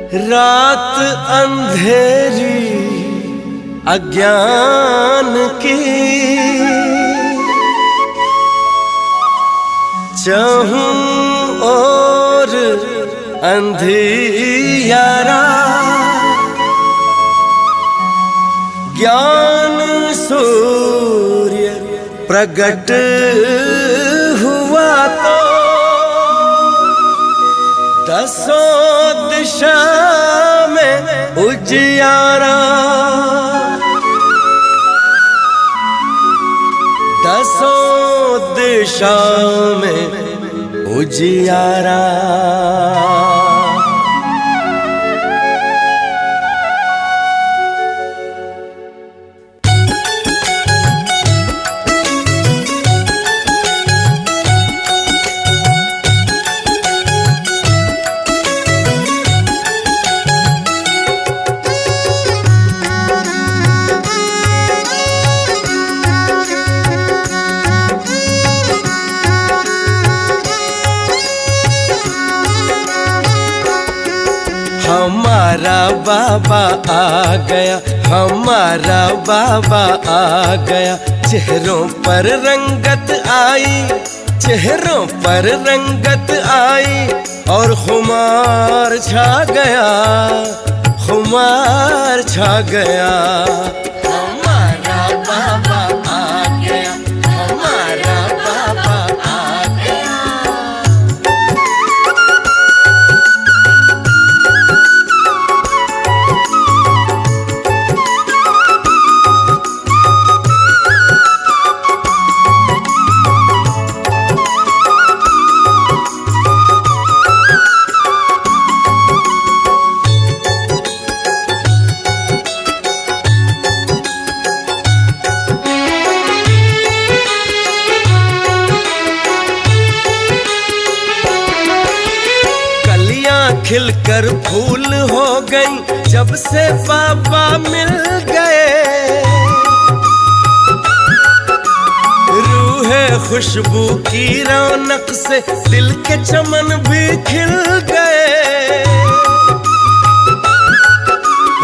रात अंधेरी अज्ञान की, चाहूं और अंधियारा, ज्ञान सूर्य प्रगट हुआ तो दसों दिशा में उजियारा, दसों दिशा में उजियारा। हमारा बाबा आ गया, हमारा बाबा आ गया, चेहरों पर रंगत आई, चेहरों पर रंगत आई और खुमार छा गया, खुमार छा गया। हमारा बाबा आ गया, हमारा बाबा आ गया। खिलकर फूल हो गई जब से बाबा मिल गए, रूहे खुशबू की रौनक से दिल के चमन भी खिल गए।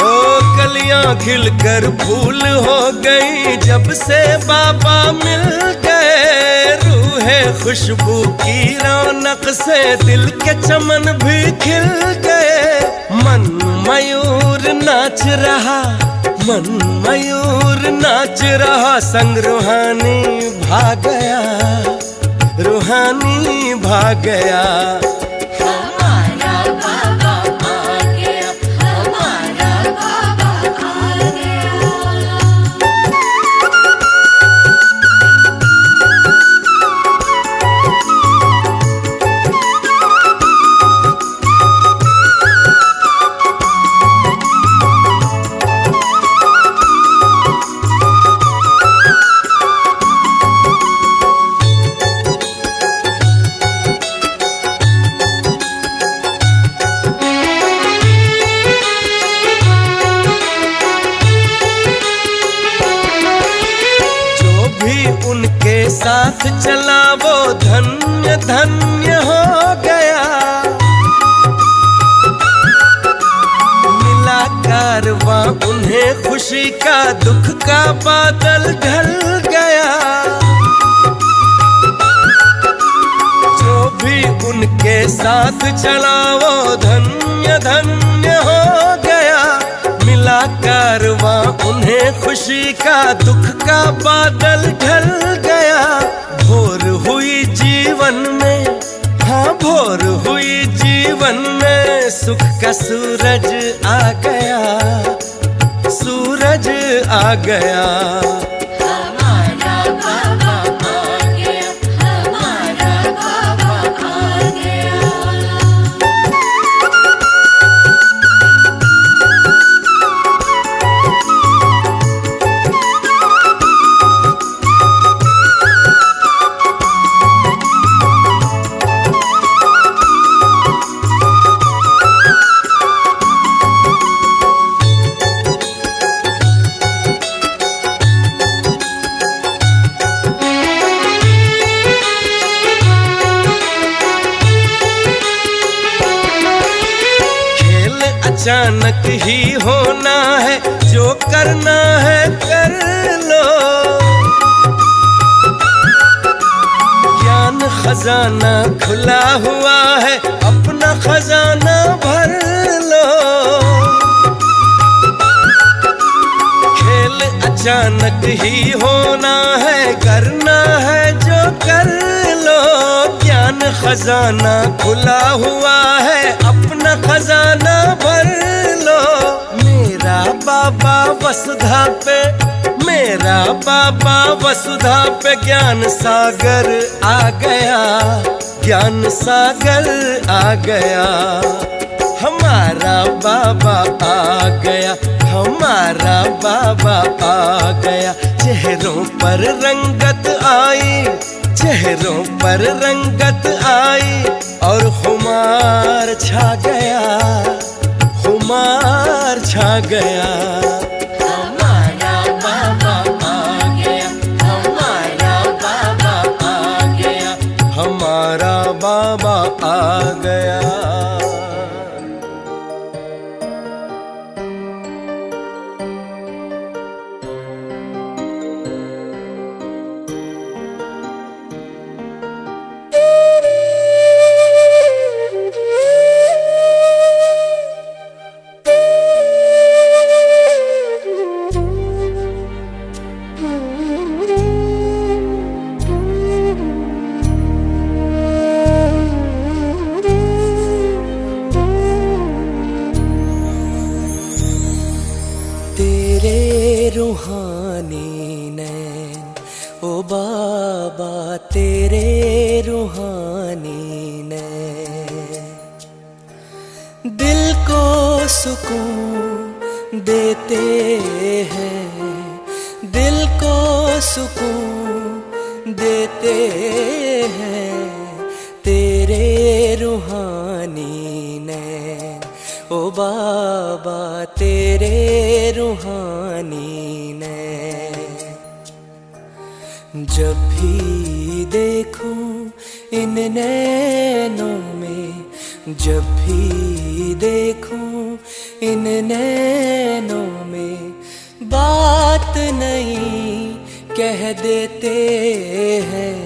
ओ कलियां खिलकर फूल हो गई जब से बाबा मिल गए, रूहे खुशबू की रौनक से दिल के चमन भी खिल गए। मन मयूर नाच रहा, मन मयूर नाच रहा, संग रूहानी भाग गया, रूहानी भाग गया। उनके साथ चला वो धन्य धन्य हो गया, मिला कारवां उन्हें खुशी का, दुख का बादल ढल गया। जो भी उनके साथ चला वो धन्य धन्य हो गया, मिला कारवां उन्हें खुशी का, दुख का बादल ढल गया। भोर हुई जीवन में, हाँ भोर हुई जीवन में, सुख का सूरज आ गया, सूरज आ गया। अचानक ही होना है, जो करना है कर लो। ज्ञान खजाना खुला हुआ है, अपना खजाना भर लो। खेल अचानक ही होना है, करना है जो कर लो। ज्ञान खजाना खुला हुआ है, अपना खजाना भर लो। मेरा बाबा वसुधा पे, मेरा बाबा वसुधा पे ज्ञान सागर आ गया, ज्ञान सागर आ गया। हमारा बाबा आ गया, हमारा बाबा आ गया। चेहरों पर रंगत आई, चेहरों पर रंगत आई, और खुमार छा गया, खुमार छा गया। हमारा बाबा आ गया, हमारा बाबा आ गया, हमारा बाबा आ गया। रूहानी नैन ओ बाबा तेरे रूहानी नैन, दिल को सुकून देते हैं, दिल को सुकून देते हैं। तेरे रूहानी नैन ओ बाबा तेरे रूहानी नैन। जब भी देखूं इन नैनों में, जब भी देखूं इन नैनों में, बात नहीं कह देते हैं।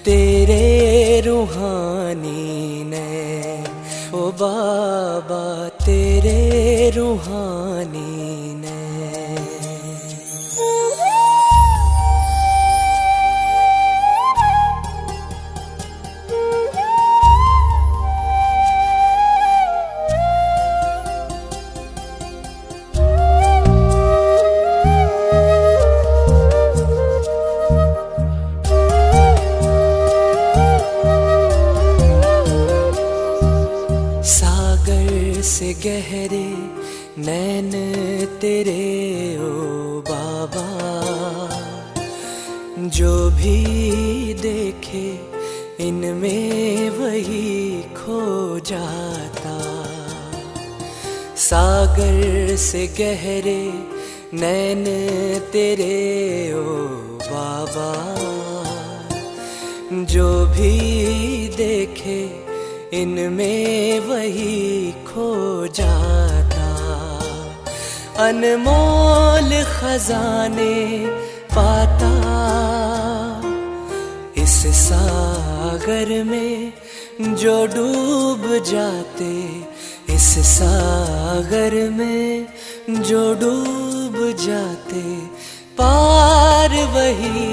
तेरे रूहानी नैन ओ बाबा तेरे रूहानी नैन। सागर से गहरे नैन तेरे ओ बाबा, जो भी देखे इनमें वही खो जाता। सागर से गहरे नैन तेरे ओ बाबा, जो भी देखे इनमें वही खो जाता। अनमोल खजाने पाता इस सागर में, जो डूब जाते इस सागर में, जो डूब जाते पार वही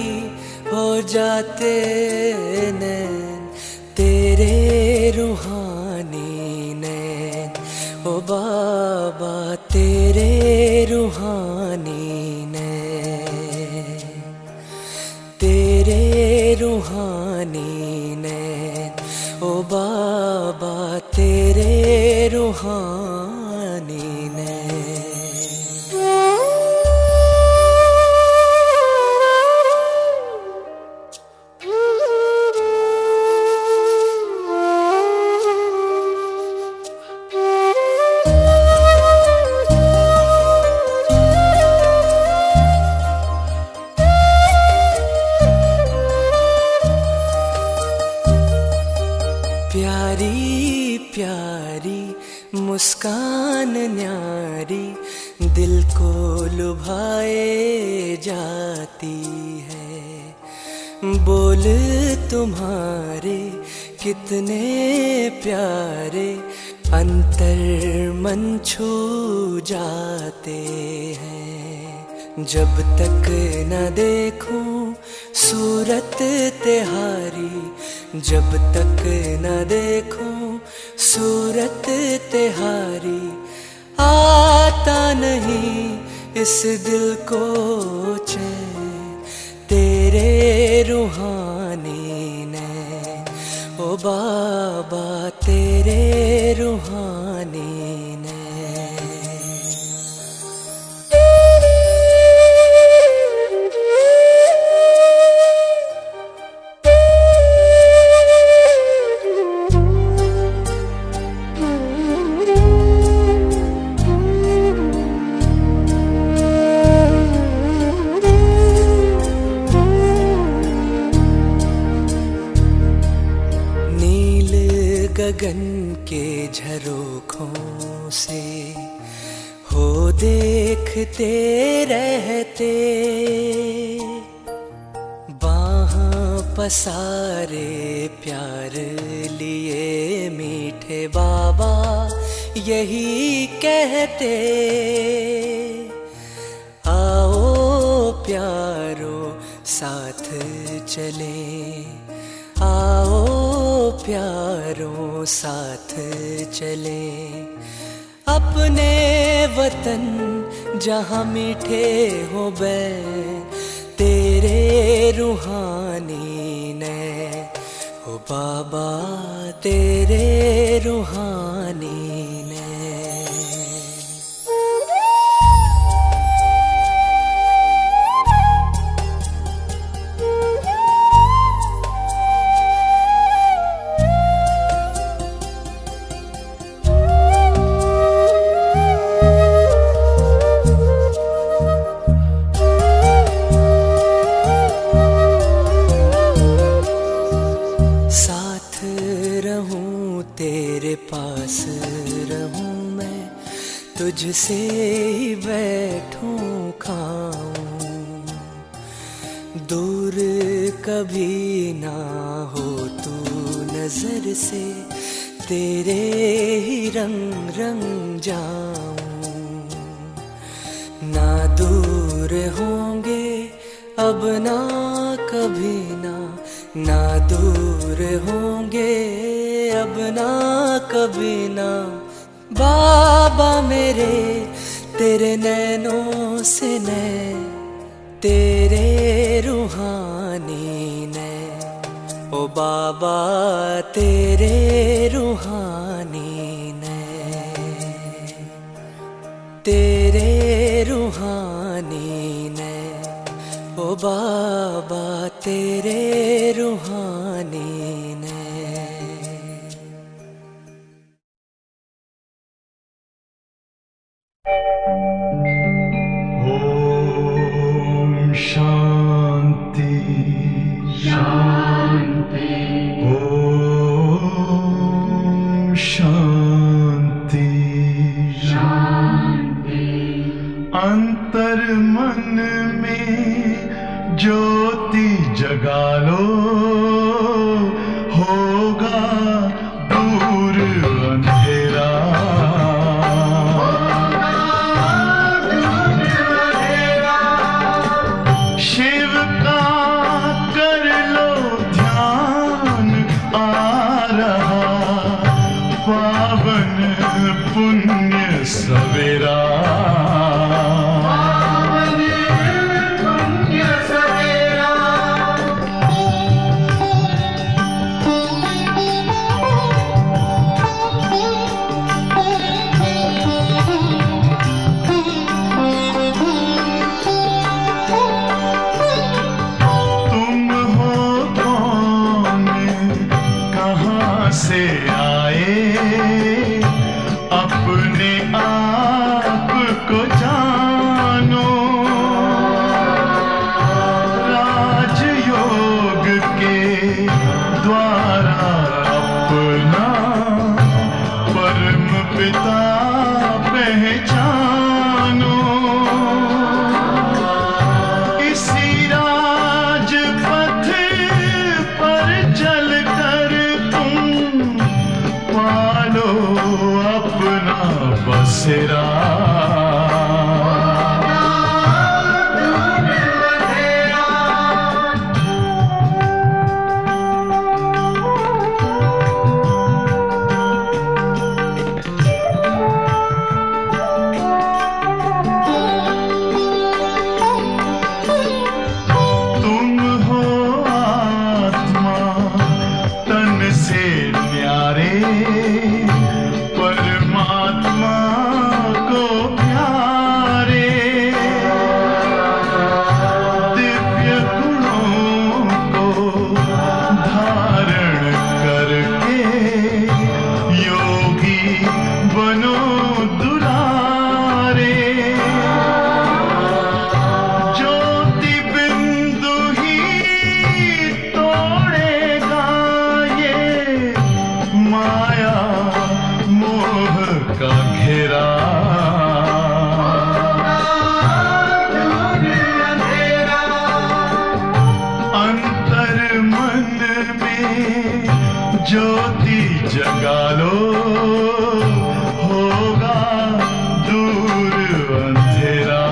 हो जाते। नैन तेरे रूहानी नैन ओ बाबा तेरे रूहानी नैन, तेरे रूहानी नैन ओ बाबा तेरे रूहानी नैन। प्यारी प्यारी मुस्कान न्यारी दिल को लुभाए जाती है। बोल तुम्हारे कितने प्यारे अंतर मन छू जाते हैं। जब तक न देखूं सूरत तिहारी, जब तक न देखूं सूरत तिहारी, आता नहीं इस दिल को चैन तेरे रूहानी नैन। ओ बाबा तेरे रूहानी नैन। गगन के झरोखों से हो देखते रहते, बाहां पसारे प्यार लिए मीठे बाबा यही कहते। आओ प्यारो साथ चले, आओ प्यारों साथ चले, अपने वतन जहाँ मीठे हो बैन तेरे रूहानी नैन। ओ बाबा तेरे रूहानी नैन। तेरे पास रहूं मैं, तुझसे ही बैठूं खाऊं, दूर कभी ना हो तू नजर से, तेरे ही रंग रंग जाऊं। ना दूर होंगे अब ना कभी ना दूर होंगे अब ना कभी ना। बाबा मेरे तेरे नैनों से नैन तेरे रूहानी नैन। ओ बाबा तेरे रूहानी नैन, तेरे रूहानी नैन। ओ बाबा तेरे रूहानी नैन। ओम शांति शांति। ओम शांति शांति। अंतर मन में ज्योति जगा लो, होगा दूर अंधेरा। शिव का कर लो ध्यान, आ रहा पावन पुण्य सवेरा। से आए अपने आप को जानो, राजयोग के द्वारा अपना परम पिता बसेरा। तुम हो आत्मा तन से न्यारे, परमात्मा को प्यारे। दिव्य गुणों को धारण करके योगी बनो दुलारे। ज्योति बिंदु ही तोड़ेगा ये माया मोह का घेरा। अंतर मन में ज्योति जगा लो, होगा दूर अंधेरा।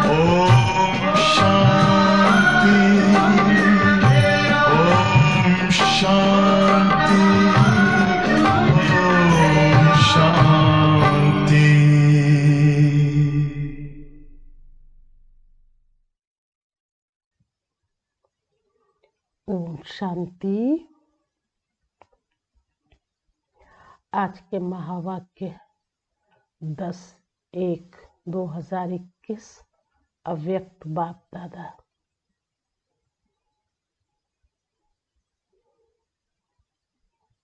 ओम शांति, ओम शांति, ओम शांति। ओम शांति। आज के महावाक्य 10/1/2021 अव्यक्त बाप दादा।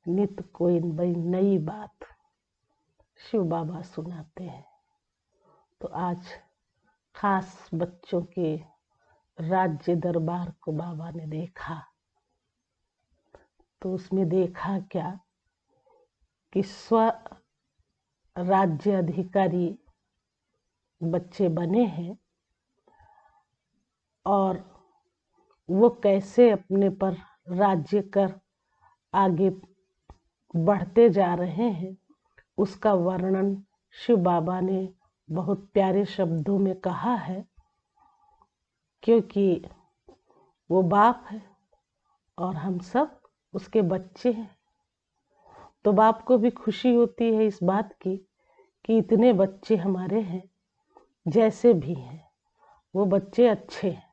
नित कोई नई बात शिव बाबा सुनाते हैं। तो आज खास बच्चों के राज्य दरबार को बाबा ने देखा, तो उसमें देखा क्या कि स्व राज्य अधिकारी बच्चे बने हैं और वो कैसे अपने पर राज्य कर आगे बढ़ते जा रहे हैं, उसका वर्णन शिव बाबा ने बहुत प्यारे शब्दों में कहा है। क्योंकि वो बाप है और हम सब उसके बच्चे हैं, तो बाप को भी खुशी होती है इस बात की कि इतने बच्चे हमारे हैं, जैसे भी हैं वो बच्चे अच्छे हैं।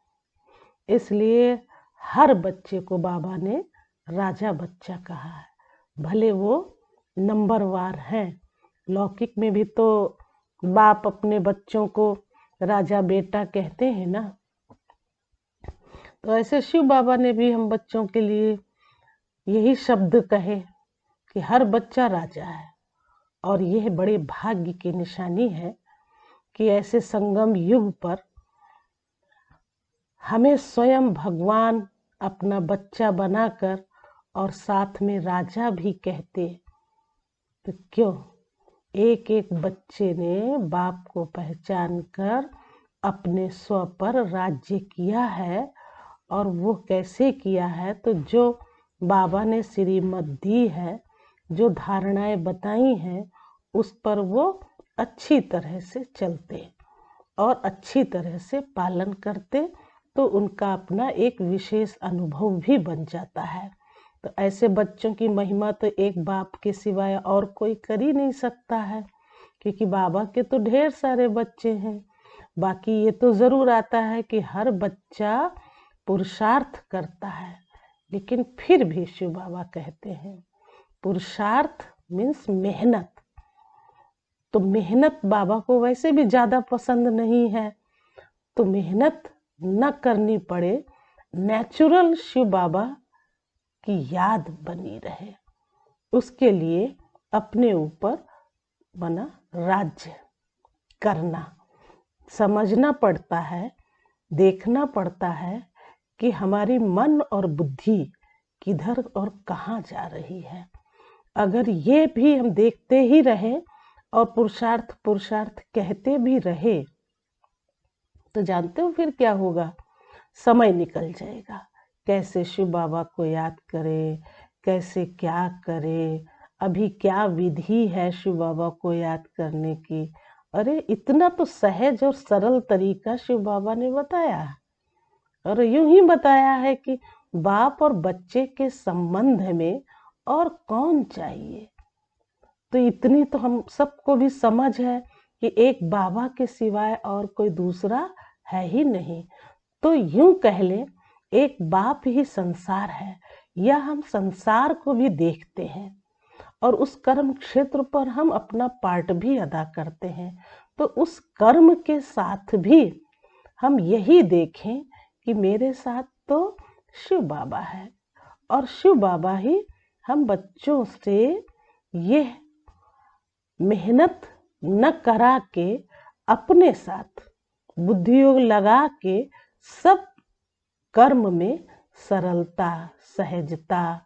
इसलिए हर बच्चे को बाबा ने राजा बच्चा कहा है, भले वो नंबरवार हैं। लौकिक में भी तो बाप अपने बच्चों को राजा बेटा कहते हैं ना, तो ऐसे शिव बाबा ने भी हम बच्चों के लिए यही शब्द कहे कि हर बच्चा राजा है। और यह बड़े भाग्य की निशानी है कि ऐसे संगम युग पर हमें स्वयं भगवान अपना बच्चा बनाकर और साथ में राजा भी कहते। तो क्यों एक एक बच्चे ने बाप को पहचान कर अपने स्व पर राज्य किया है। और वो कैसे किया है, तो जो बाबा ने श्रीमत दी है, जो धारणाएं बताई हैं, उस पर वो अच्छी तरह से चलते और अच्छी तरह से पालन करते, तो उनका अपना एक विशेष अनुभव भी बन जाता है। तो ऐसे बच्चों की महिमा तो एक बाप के सिवाय और कोई कर ही नहीं सकता है, क्योंकि बाबा के तो ढेर सारे बच्चे हैं। बाकी ये तो ज़रूर आता है कि हर बच्चा पुरुषार्थ करता है, लेकिन फिर भी शिव बाबा कहते हैं पुरुषार्थ मीन्स मेहनत। तो मेहनत बाबा को वैसे भी ज़्यादा पसंद नहीं है, तो मेहनत न करनी पड़े, नेचुरल शिव बाबा की याद बनी रहे, उसके लिए अपने ऊपर बना राज्य करना समझना पड़ता है, देखना पड़ता है कि हमारी मन और बुद्धि किधर और कहाँ जा रही है। अगर ये भी हम देखते ही रहें और पुरुषार्थ पुरुषार्थ कहते भी रहे, तो जानते हो फिर क्या होगा, समय निकल जाएगा। कैसे शिव बाबा को याद करें, कैसे क्या करे, अभी क्या विधि है शिव बाबा को याद करने की। अरे इतना तो सहज और सरल तरीका शिव बाबा ने बताया है। और यूं ही बताया है कि बाप और बच्चे के संबंध में और कौन चाहिए। तो इतनी तो हम सबको भी समझ है कि एक बाबा के सिवाय और कोई दूसरा है ही नहीं। तो यूं कह ले, एक बाप ही संसार है, या हम संसार को भी देखते हैं और उस कर्म क्षेत्र पर हम अपना पार्ट भी अदा करते हैं। तो उस कर्म के साथ भी हम यही देखें कि मेरे साथ तो शिव बाबा है, और शिव बाबा ही हम बच्चों से ये मेहनत न करा के अपने साथ बुद्धि योग लगा के सब कर्म में सरलता, सहजता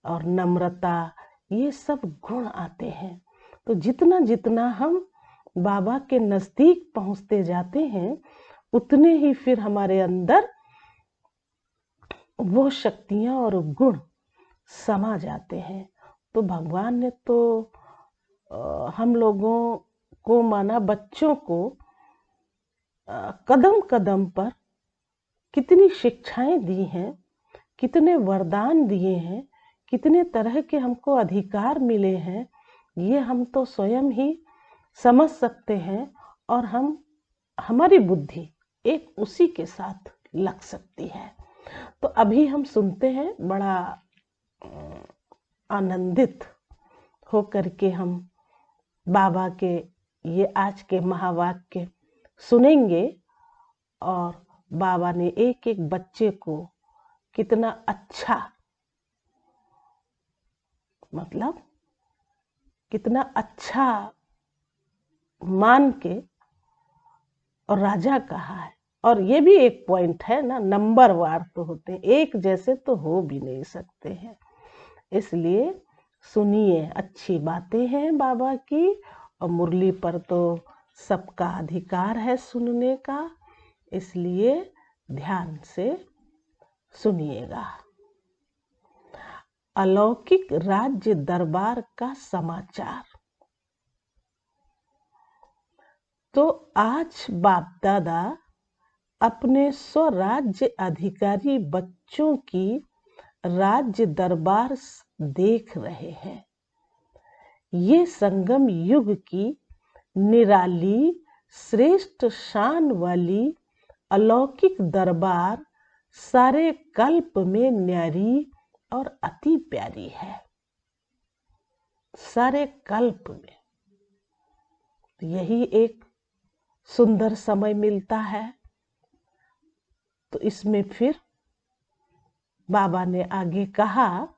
और नम्रता, ये सब गुण आते हैं। तो जितना जितना हम बाबा के नजदीक पहुंचते जाते हैं, उतने ही फिर हमारे अंदर वो शक्तियां और गुण समा जाते हैं। तो भगवान ने तो हम लोगों को माना बच्चों को कदम कदम पर कितनी शिक्षाएं दी हैं, कितने वरदान दिए हैं, कितने तरह के हमको अधिकार मिले हैं, ये हम तो स्वयं ही समझ सकते हैं। और हमारी बुद्धि एक उसी के साथ लग सकती है। तो अभी हम सुनते हैं, बड़ा आनंदित होकर के हम बाबा के ये आज के महावाक्य सुनेंगे। और बाबा ने एक एक बच्चे को कितना अच्छा, मतलब कितना अच्छा मान के और राजा कहा है। और ये भी एक पॉइंट है ना, नंबर वार तो होते हैं, एक जैसे तो हो भी नहीं सकते हैं। इसलिए सुनिए, अच्छी बातें हैं बाबा की, और मुरली पर तो सबका अधिकार है सुनने का, इसलिए ध्यान से सुनिएगा। अलौकिक राज्य दरबार का समाचार। तो आज बाप दादा अपने स्वराज्य अधिकारी बच्चों की राज्य दरबार देख रहे हैं। ये संगम युग की निराली श्रेष्ठ शान वाली अलौकिक दरबार सारे कल्प में न्यारी और अति प्यारी है। सारे कल्प में यही एक सुंदर समय मिलता है। तो इसमें फिर बाबा ने आगे कहा,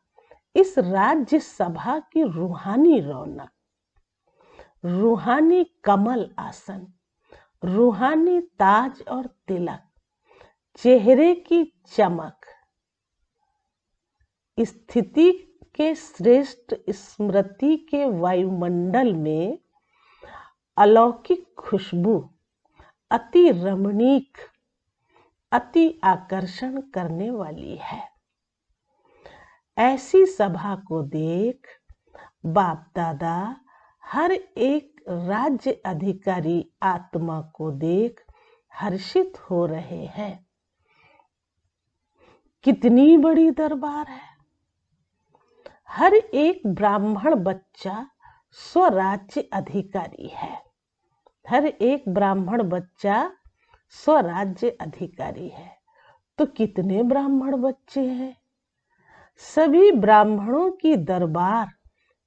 इस राज्य सभा की रूहानी रौनक, रूहानी कमल आसन, रूहानी ताज और तिलक, चेहरे की चमक, स्थिति के श्रेष्ठ स्मृति के वायुमंडल में अलौकिक खुशबू अति रमणीक, अति आकर्षण करने वाली है। ऐसी सभा को देख बाप दादा हर एक राज्य अधिकारी आत्मा को देख हर्षित हो रहे हैं। कितनी बड़ी दरबार है। हर एक ब्राह्मण बच्चा स्वराज्य अधिकारी है। हर एक ब्राह्मण बच्चा स्वराज्य अधिकारी है। तो कितने ब्राह्मण बच्चे हैं? सभी ब्राह्मणों की दरबार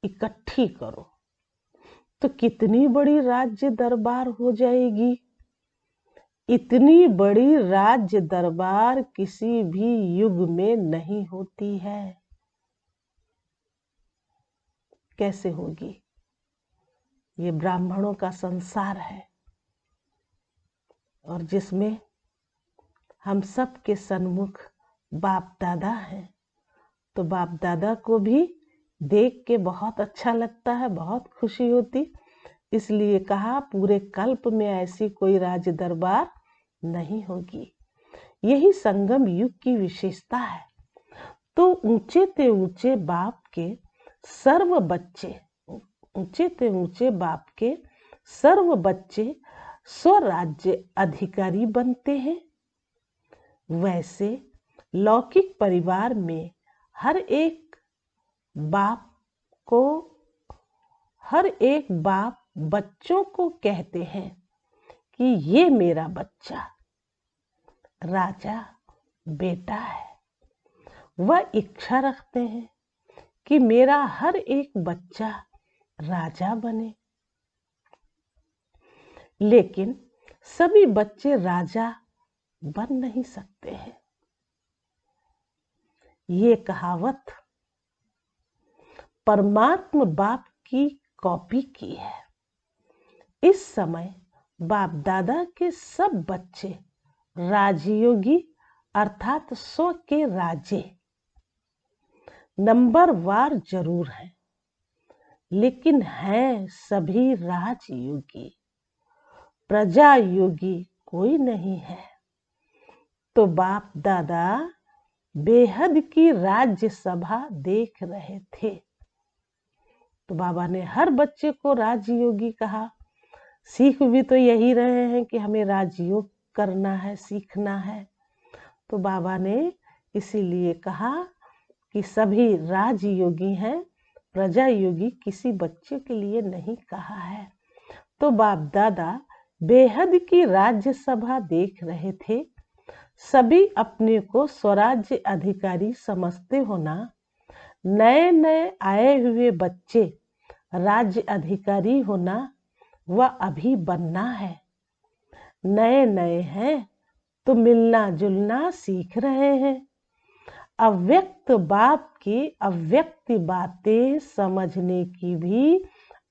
इकट्ठी करो तो कितनी बड़ी राज्य दरबार हो जाएगी। इतनी बड़ी राज्य दरबार किसी भी युग में नहीं होती है। कैसे होगी? ये ब्राह्मणों का संसार है और जिसमें हम सब के सन्मुख बाप दादा हैं। तो बाप दादा को भी देख के बहुत अच्छा लगता है, बहुत खुशी होती। इसलिए कहा पूरे कल्प में ऐसी कोई राज दरबार नहीं होगी। यही संगम युग की विशेषता है। तो ऊंचे ते ऊंचे बाप के सर्व बच्चे, ऊंचे ते ऊंचे बाप के सर्व बच्चे स्वराज्य अधिकारी बनते हैं। वैसे लौकिक परिवार में हर एक बाप बच्चों को कहते हैं कि ये मेरा बच्चा राजा बेटा है। वह इच्छा रखते हैं कि मेरा हर एक बच्चा राजा बने। लेकिन सभी बच्चे राजा बन नहीं सकते हैं। ये कहावत परमात्मा बाप की कॉपी की है। इस समय बाप दादा के सब बच्चे राजयोगी अर्थात स्व के राजे नंबरवार जरूर हैं, लेकिन हैं सभी राजयोगी। प्रजा योगी कोई नहीं है। तो बाप दादा बेहद की राज्य सभा देख रहे थे। तो बाबा ने हर बच्चे को राजयोगी कहा। सीख भी तो यही रहे हैं कि हमें राजयोग करना है, सीखना है। तो बाबा ने इसीलिए कहा कि सभी राजयोगी हैं, प्रजा योगी किसी बच्चे के लिए नहीं कहा है। तो बाप दादा बेहद की राज्य सभा देख रहे थे। सभी अपने को स्वराज्य अधिकारी समझते होना। नए नए आए हुए बच्चे राज्य अधिकारी होना वह अभी बनना है। नए नए हैं तो मिलना जुलना सीख रहे हैं। अव्यक्त बाप की अव्यक्त बातें समझने की भी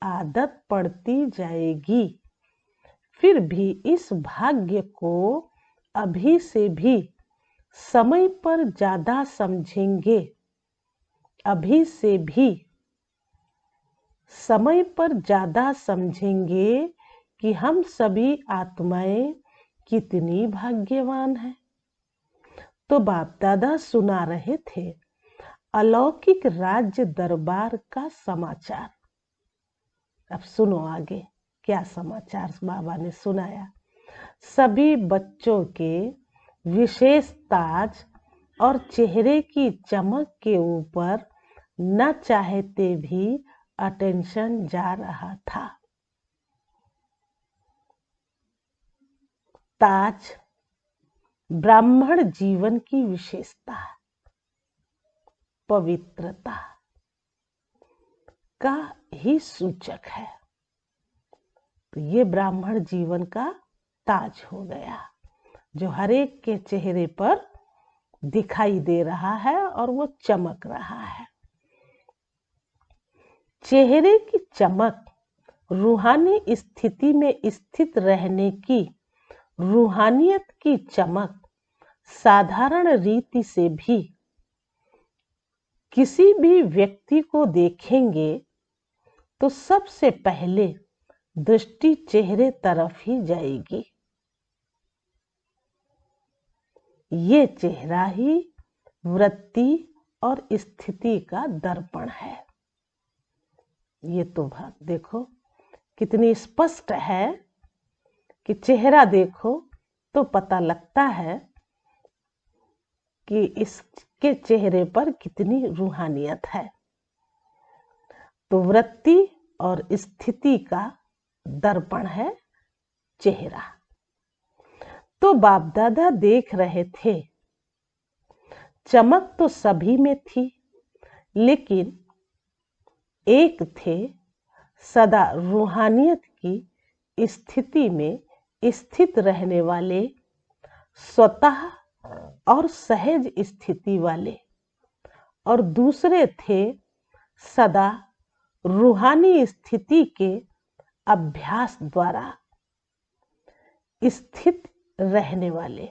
आदत पड़ती जाएगी। फिर भी इस भाग्य को अभी से भी समय पर ज्यादा समझेंगे। अभी से भी समय पर ज्यादा समझेंगे कि हम सभी आत्माएं कितनी भाग्यवान हैं। तो बाप दादा सुना रहे थे अलौकिक राज्य दरबार का समाचार। अब सुनो आगे क्या समाचार बाबा ने सुनाया। सभी बच्चों के विशेष ताज और चेहरे की चमक के ऊपर न चाहते भी अटेंशन जा रहा था। ताज ब्राह्मण जीवन की विशेषता, पवित्रता का ही सूचक है। तो ये ब्राह्मण जीवन का ताज हो गया जो हर एक के चेहरे पर दिखाई दे रहा है और वो चमक रहा है। चेहरे की चमक रूहानी स्थिति में स्थित रहने की, रूहानियत की चमक साधारण रीति से भी किसी भी व्यक्ति को देखेंगे तो सबसे पहले दृष्टि चेहरे तरफ ही जाएगी। ये चेहरा ही वृत्ति और स्थिति का दर्पण है। ये तो बात देखो कितनी स्पष्ट है कि चेहरा देखो तो पता लगता है कि इसके चेहरे पर कितनी रूहानियत है। तो वृत्ति और स्थिति का दर्पण है चेहरा। तो बाप दादा देख रहे थे चमक तो सभी में थी, लेकिन एक थे सदा रूहानियत की स्थिति में स्थित रहने वाले, स्वतः और सहज स्थिति वाले, और दूसरे थे सदा रूहानी स्थिति के अभ्यास द्वारा स्थित रहने वाले।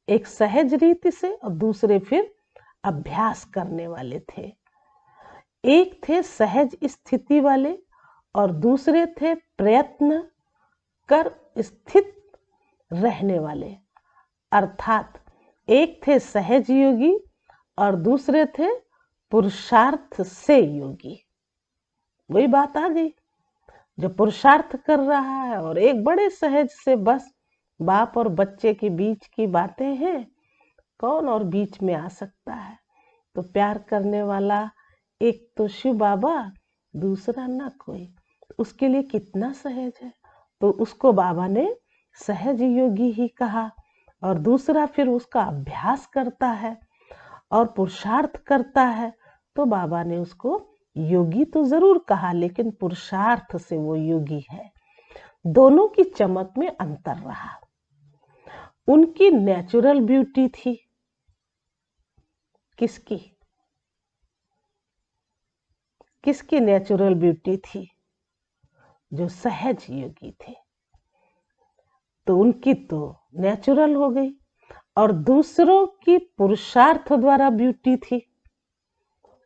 एक सहज रीति से और दूसरे फिर अभ्यास करने वाले थे। एक थे सहज स्थिति वाले और दूसरे थे प्रयत्न कर स्थित रहने वाले। अर्थात एक थे सहज योगी और दूसरे थे पुरुषार्थ से योगी। वही बात आ गई, जो पुरुषार्थ कर रहा है और एक बड़े सहज से बस बाप और बच्चे के बीच की बातें हैं, कौन और बीच में आ सकता है। तो प्यार करने वाला एक तो शिव बाबा, दूसरा ना कोई, उसके लिए कितना सहज है। तो उसको बाबा ने सहज योगी ही कहा। और दूसरा फिर उसका अभ्यास करता है और पुरुषार्थ करता है, तो बाबा ने उसको योगी तो जरूर कहा, लेकिन पुरुषार्थ से वो योगी है। दोनों की चमक में अंतर रहा। उनकी नेचुरल ब्यूटी थी, किसकी किसकी नेचुरल ब्यूटी थी? जो सहज योगी थे, तो उनकी तो नेचुरल हो गई। और दूसरों की पुरुषार्थ द्वारा ब्यूटी थी।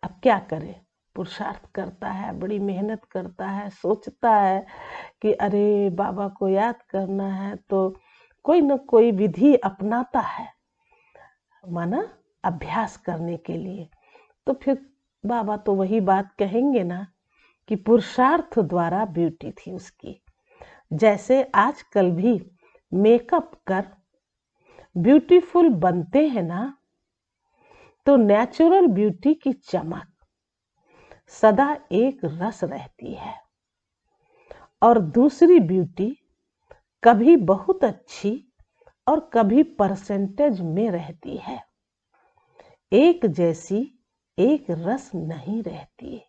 अब क्या करे, पुरुषार्थ करता है, बड़ी मेहनत करता है, सोचता है कि अरे बाबा को याद करना है, तो कोई न कोई विधि अपनाता है, माना अभ्यास करने के लिए। तो फिर बाबा तो वही बात कहेंगे ना कि पुरुषार्थ द्वारा ब्यूटी थी उसकी। जैसे आजकल भी मेकअप कर ब्यूटीफुल बनते हैं ना, तो नेचुरल ब्यूटी की चमक सदा एक रस रहती है, और दूसरी ब्यूटी कभी बहुत अच्छी और कभी परसेंटेज में रहती है। एक जैसी एक रस नहीं रहती।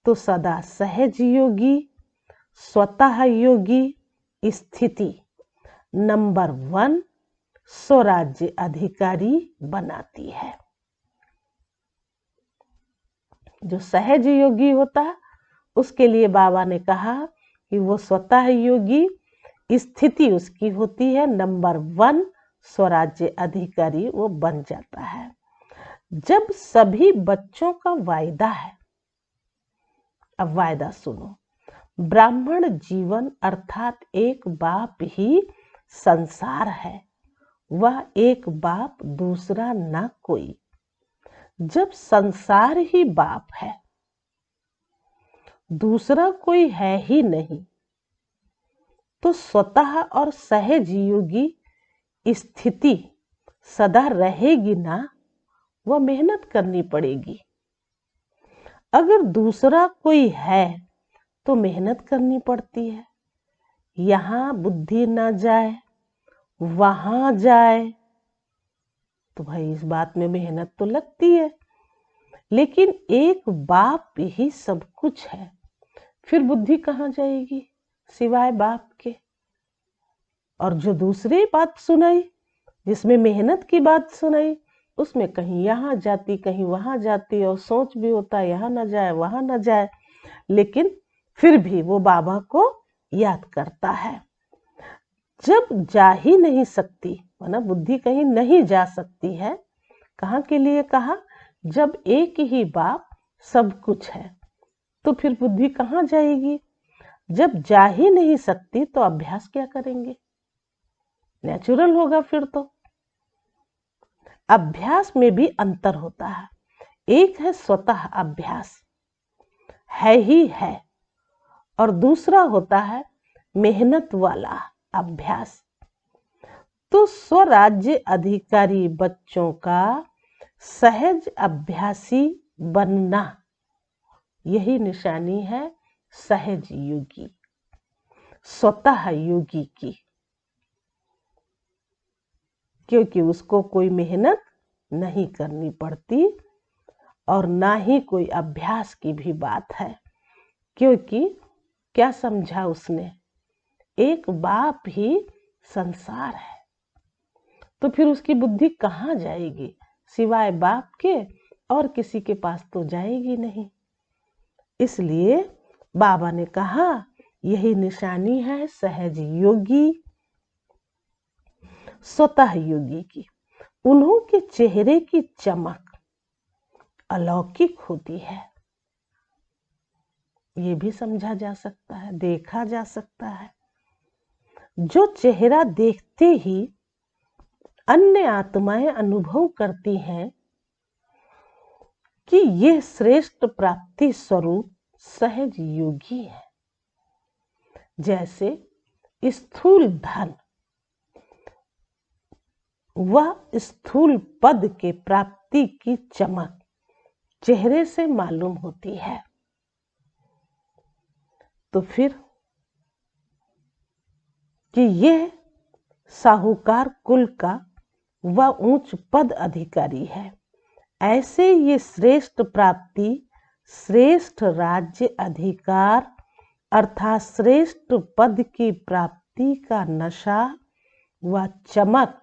तो सदा सहज योगी, स्वतः योगी स्थिति नंबर 1 स्वराज्य अधिकारी बनाती है। जो सहज योगी होता है उसके लिए बाबा ने कहा कि वो स्वतः योगी स्थिति उसकी होती है नंबर 1 स्वराज्य अधिकारी वो बन जाता है। जब सभी बच्चों का वायदा है, अब वायदा सुनो, ब्राह्मण जीवन अर्थात एक बाप ही संसार है, वह एक बाप दूसरा ना कोई। जब संसार ही बाप है, दूसरा कोई है ही नहीं, तो स्वतः और सहज योगी स्थिति सदा रहेगी ना, वह मेहनत करनी पड़ेगी। अगर दूसरा कोई है तो मेहनत करनी पड़ती है। यहाँ बुद्धि ना जाए, वहां जाए, तो भाई इस बात में मेहनत तो लगती है। लेकिन एक बाप ही सब कुछ है, फिर बुद्धि कहाँ जाएगी सिवाय बाप के। और जो दूसरी बात सुनाई, जिसमें मेहनत की बात सुनाई, उसमें कहीं यहाँ जाती कहीं वहां जाती, और सोच भी होता यहाँ ना जाए वहां ना जाए, लेकिन फिर भी वो बाबा को याद करता है। जब जा ही नहीं सकती, माना बुद्धि कहीं नहीं जा सकती है, कहाँ के लिए कहा, जब एक ही बाप सब कुछ है, तो फिर बुद्धि कहाँ जाएगी। जब जा ही नहीं सकती तो अभ्यास क्या करेंगे, नेचुरल होगा फिर तो। अभ्यास में भी अंतर होता है। एक है स्वतः अभ्यास, है ही है, और दूसरा होता है मेहनत वाला अभ्यास। तो स्वराज्य अधिकारी बच्चों का सहज अभ्यासी बनना, यही निशानी है सहज योगी, स्वतः योगी की। क्योंकि उसको कोई मेहनत नहीं करनी पड़ती और ना ही कोई अभ्यास की भी बात है। क्योंकि क्या समझा उसने, एक बाप ही संसार है, तो फिर उसकी बुद्धि कहाँ जाएगी सिवाय बाप के, और किसी के पास तो जाएगी नहीं। इसलिए बाबा ने कहा यही निशानी है सहज योगी, स्वतः योगी की। उन्हों के चेहरे की चमक अलौकिक होती है, ये भी समझा जा सकता है, देखा जा सकता है। जो चेहरा देखते ही अन्य आत्माएं अनुभव करती हैं कि ये श्रेष्ठ प्राप्ति स्वरूप सहज योगी है। जैसे स्थूल धन व स्थूल पद के प्राप्ति की चमक चेहरे से मालूम होती है, तो फिर कि यह साहूकार कुल का व उच्च पद अधिकारी है, ऐसे ये श्रेष्ठ प्राप्ति श्रेष्ठ राज्य अधिकार अर्थात श्रेष्ठ पद की प्राप्ति का नशा व चमक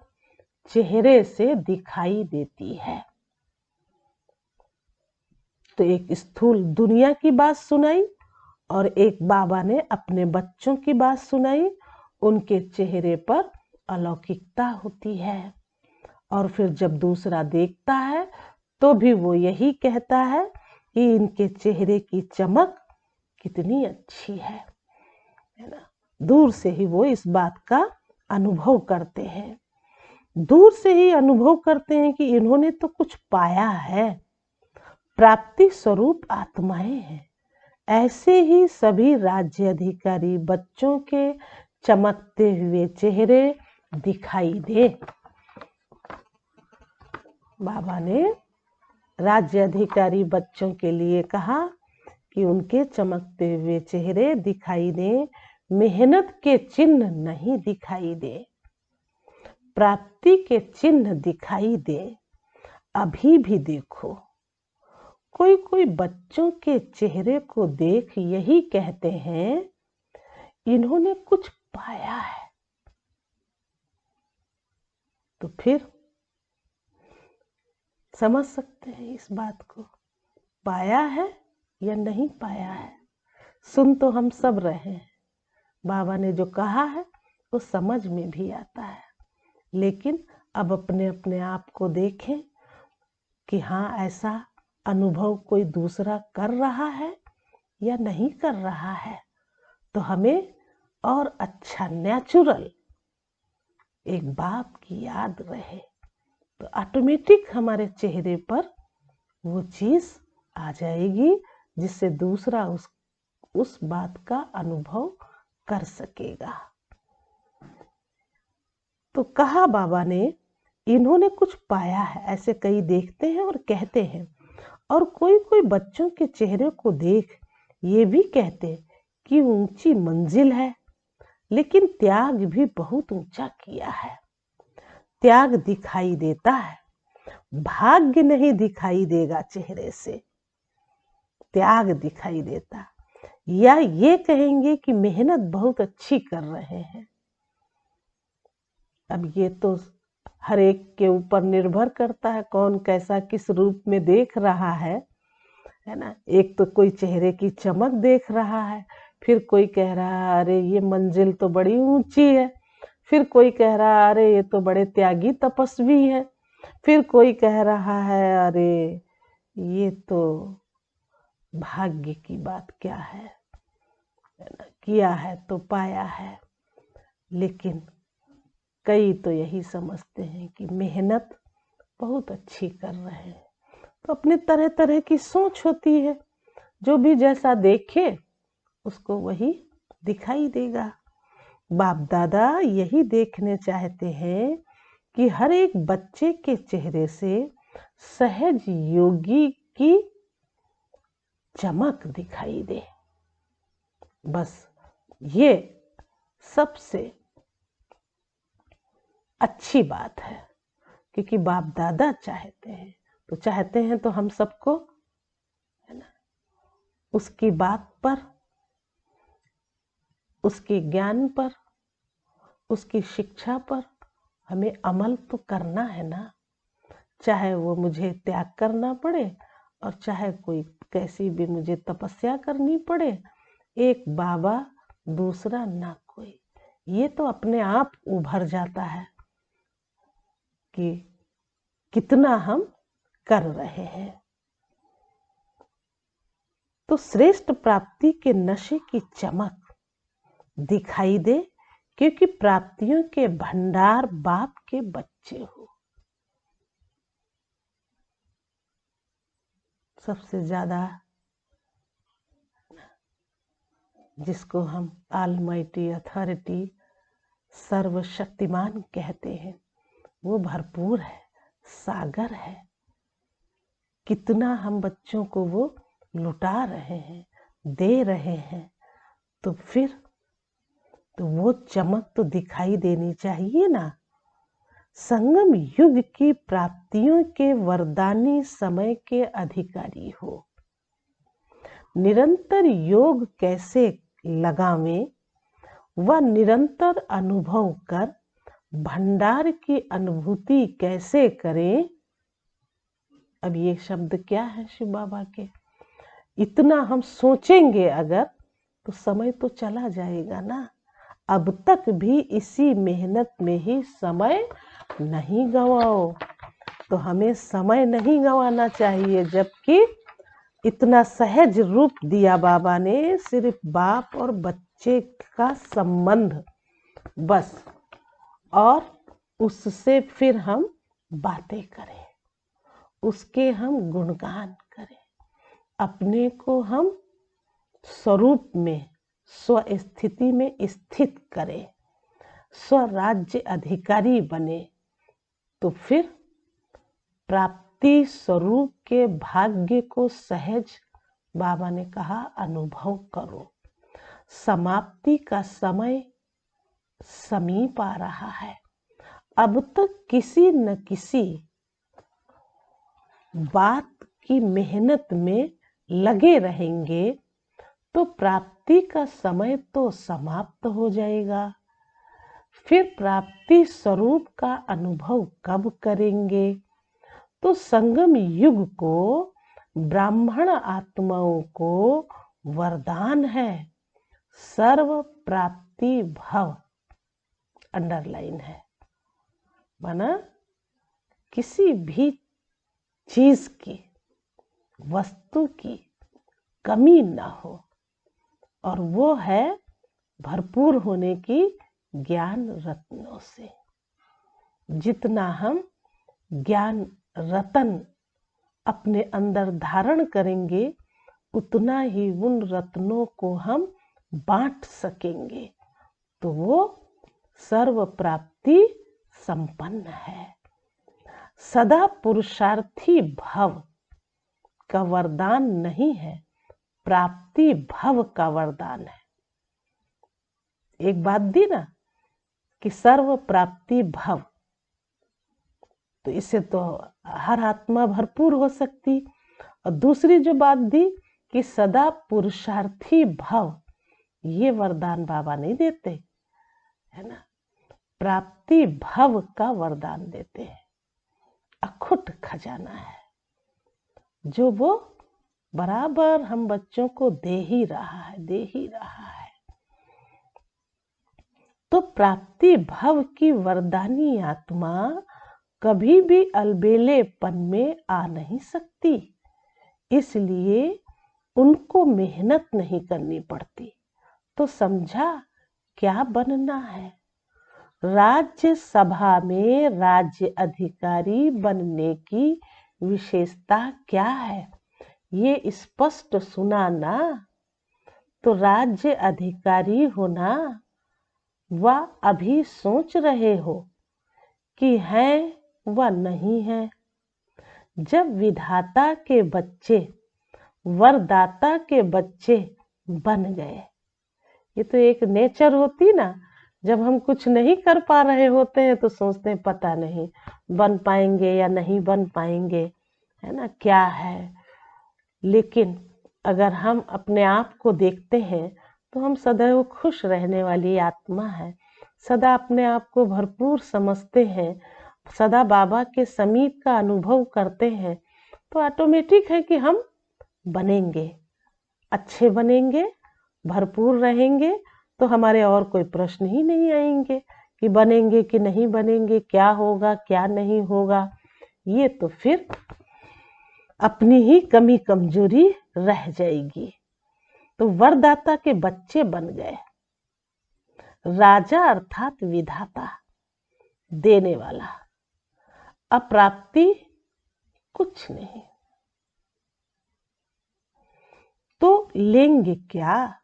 चेहरे से दिखाई देती है। तो एक स्थूल दुनिया की बात सुनाई और एक बाबा ने अपने बच्चों की बात सुनाई। उनके चेहरे पर अलौकिकता होती है और फिर जब दूसरा देखता है तो भी वो यही कहता है कि इनके चेहरे की चमक कितनी अच्छी है ना। दूर से ही वो इस बात का अनुभव करते हैं, दूर से ही अनुभव करते हैं कि इन्होंने तो कुछ पाया है, प्राप्ति स्वरूप आत्माएं हैं। ऐसे ही सभी राज्य अधिकारी बच्चों के चमकते हुए चेहरे दिखाई दे। बाबा ने राज्य अधिकारी बच्चों के लिए कहा कि उनके चमकते हुए चेहरे दिखाई दे, मेहनत के चिन्ह नहीं दिखाई दे, प्राप्ति के चिन्ह दिखाई दे। अभी भी देखो, कोई कोई बच्चों के चेहरे को देख यही कहते हैं इन्होंने कुछ पाया है। तो फिर समझ सकते हैं इस बात को, पाया है या नहीं पाया है। सुन तो हम सब रहे हैं, बाबा ने जो कहा है वो समझ में भी आता है, लेकिन अब अपने अपने आप को देखें कि हाँ ऐसा अनुभव कोई दूसरा कर रहा है या नहीं कर रहा है, तो हमें और अच्छा नेचुरल एक बाप की याद रहे तो ऑटोमेटिक हमारे चेहरे पर वो चीज आ जाएगी जिससे दूसरा उस बात का अनुभव कर सकेगा। तो कहा बाबा ने इन्होंने कुछ पाया है, ऐसे कई देखते हैं और कहते हैं। और कोई कोई बच्चों के चेहरे को देख ये भी कहते कि ऊंची मंजिल है, लेकिन त्याग भी बहुत ऊंचा किया है। त्याग दिखाई देता है, भाग्य नहीं दिखाई देगा चेहरे से, त्याग दिखाई देता। या ये कहेंगे कि मेहनत बहुत अच्छी कर रहे हैं। अब ये तो हर एक के ऊपर निर्भर करता है कौन कैसा किस रूप में देख रहा है ना। एक तो कोई चेहरे की चमक देख रहा है, फिर कोई कह रहा है अरे ये मंजिल तो बड़ी ऊंची है, फिर कोई कह रहा है अरे ये तो बड़े त्यागी तपस्वी है, फिर कोई कह रहा है अरे ये तो भाग्य की बात क्या है ना, किया है तो पाया है। लेकिन कई तो यही समझते हैं कि मेहनत बहुत अच्छी कर रहे हैं। तो अपने तरह तरह की सोच होती है, जो भी जैसा देखे उसको वही दिखाई देगा। बाप दादा यही देखने चाहते हैं कि हर एक बच्चे के चेहरे से सहज योगी की चमक दिखाई दे। बस ये सबसे अच्छी बात है, क्योंकि बाप दादा चाहते हैं तो चाहते हैं तो हम सबको है ना उसकी बात पर, उसके ज्ञान पर, उसकी शिक्षा पर हमें अमल तो करना है ना। चाहे वो मुझे त्याग करना पड़े और चाहे कोई कैसी भी मुझे तपस्या करनी पड़े, एक बाबा दूसरा ना कोई, ये तो अपने आप उभर जाता है कि कितना हम कर रहे हैं। तो श्रेष्ठ प्राप्ति के नशे की चमक दिखाई दे, क्योंकि प्राप्तियों के भंडार बाप के बच्चे हो। सबसे ज़्यादा जिसको हम ऑलमाइटी अथॉरिटी सर्वशक्तिमान कहते हैं, वो भरपूर है, सागर है। कितना हम बच्चों को वो लुटा रहे हैं, दे रहे हैं, तो फिर तो वो चमक तो दिखाई देनी चाहिए ना। संगम युग की प्राप्तियों के वरदानी समय के अधिकारी हो। निरंतर योग कैसे लगावें व निरंतर अनुभव कर भंडार की अनुभूति कैसे करें। अब ये शब्द क्या है शिव बाबा के? इतना हम सोचेंगे अगर तो समय तो चला जाएगा ना। अब तक भी इसी मेहनत में ही समय नहीं गंवाओ। तो हमें समय नहीं गंवाना चाहिए, जबकि इतना सहज रूप दिया बाबा ने, सिर्फ बाप और बच्चे का संबंध बस, और उससे फिर हम बातें करें, उसके हम गुणगान करें, अपने को हम स्वरूप में स्वस्थिति में स्थित करें, स्वराज्य अधिकारी बने, तो फिर प्राप्ति स्वरूप के भाग्य को सहज बाबा ने कहा अनुभव करो। समाप्ति का समय समीप आ रहा है। अब तक किसी न किसी बात की मेहनत में लगे रहेंगे तो प्राप्ति का समय तो समाप्त हो जाएगा। फिर प्राप्ति स्वरूप का अनुभव कब करेंगे? तो संगम युग को ब्राह्मण आत्माओं को वरदान है, सर्व प्राप्ति भव, अंडरलाइन है, माना किसी भी चीज की, वस्तु की कमी ना हो, और वो है भरपूर होने की ज्ञान रत्नों से। जितना हम ज्ञान रतन अपने अंदर धारण करेंगे, उतना ही उन रत्नों को हम बांट सकेंगे, तो वो सर्व प्राप्ति संपन्न है। सदा पुरुषार्थी भव का वरदान नहीं है, प्राप्ति भव का वरदान है। एक बात दी ना कि सर्व प्राप्ति भव, तो इससे तो हर आत्मा भरपूर हो सकती। और दूसरी जो बात दी कि सदा पुरुषार्थी भव, ये वरदान बाबा नहीं देते है ना, प्राप्ति भव का वरदान देते हैं। अखुट खजाना है जो वो बराबर हम बच्चों को दे ही रहा है, दे ही रहा है। तो प्राप्ति भव की वरदानी आत्मा कभी भी अलबेलेपन में आ नहीं सकती, इसलिए उनको मेहनत नहीं करनी पड़ती। तो समझा क्या बनना है? राज्य सभा में राज्य अधिकारी बनने की विशेषता क्या है, ये स्पष्ट सुना ना। तो राज्य अधिकारी होना व अभी सोच रहे हो कि है व नहीं है। जब विधाता के बच्चे वरदाता के बच्चे बन गए, ये तो एक नेचर होती ना। जब हम कुछ नहीं कर पा रहे होते हैं तो सोचते हैं पता नहीं बन पाएंगे या नहीं बन पाएंगे, है ना, क्या है। लेकिन अगर हम अपने आप को देखते हैं तो हम सदैव खुश रहने वाली आत्मा है, सदा अपने आप को भरपूर समझते हैं, सदा बाबा के समीप का अनुभव करते हैं, तो ऑटोमेटिक है कि हम बनेंगे, अच्छे बनेंगे, भरपूर रहेंगे। तो हमारे और कोई प्रश्न ही नहीं आएंगे कि बनेंगे कि नहीं बनेंगे, क्या होगा क्या नहीं होगा। ये तो फिर अपनी ही कमी कमजोरी रह जाएगी। तो वरदाता के बच्चे बन गए। राजा अर्थात विधाता, देने वाला। अप्राप्ति कुछ नहीं, लेंगे क्या?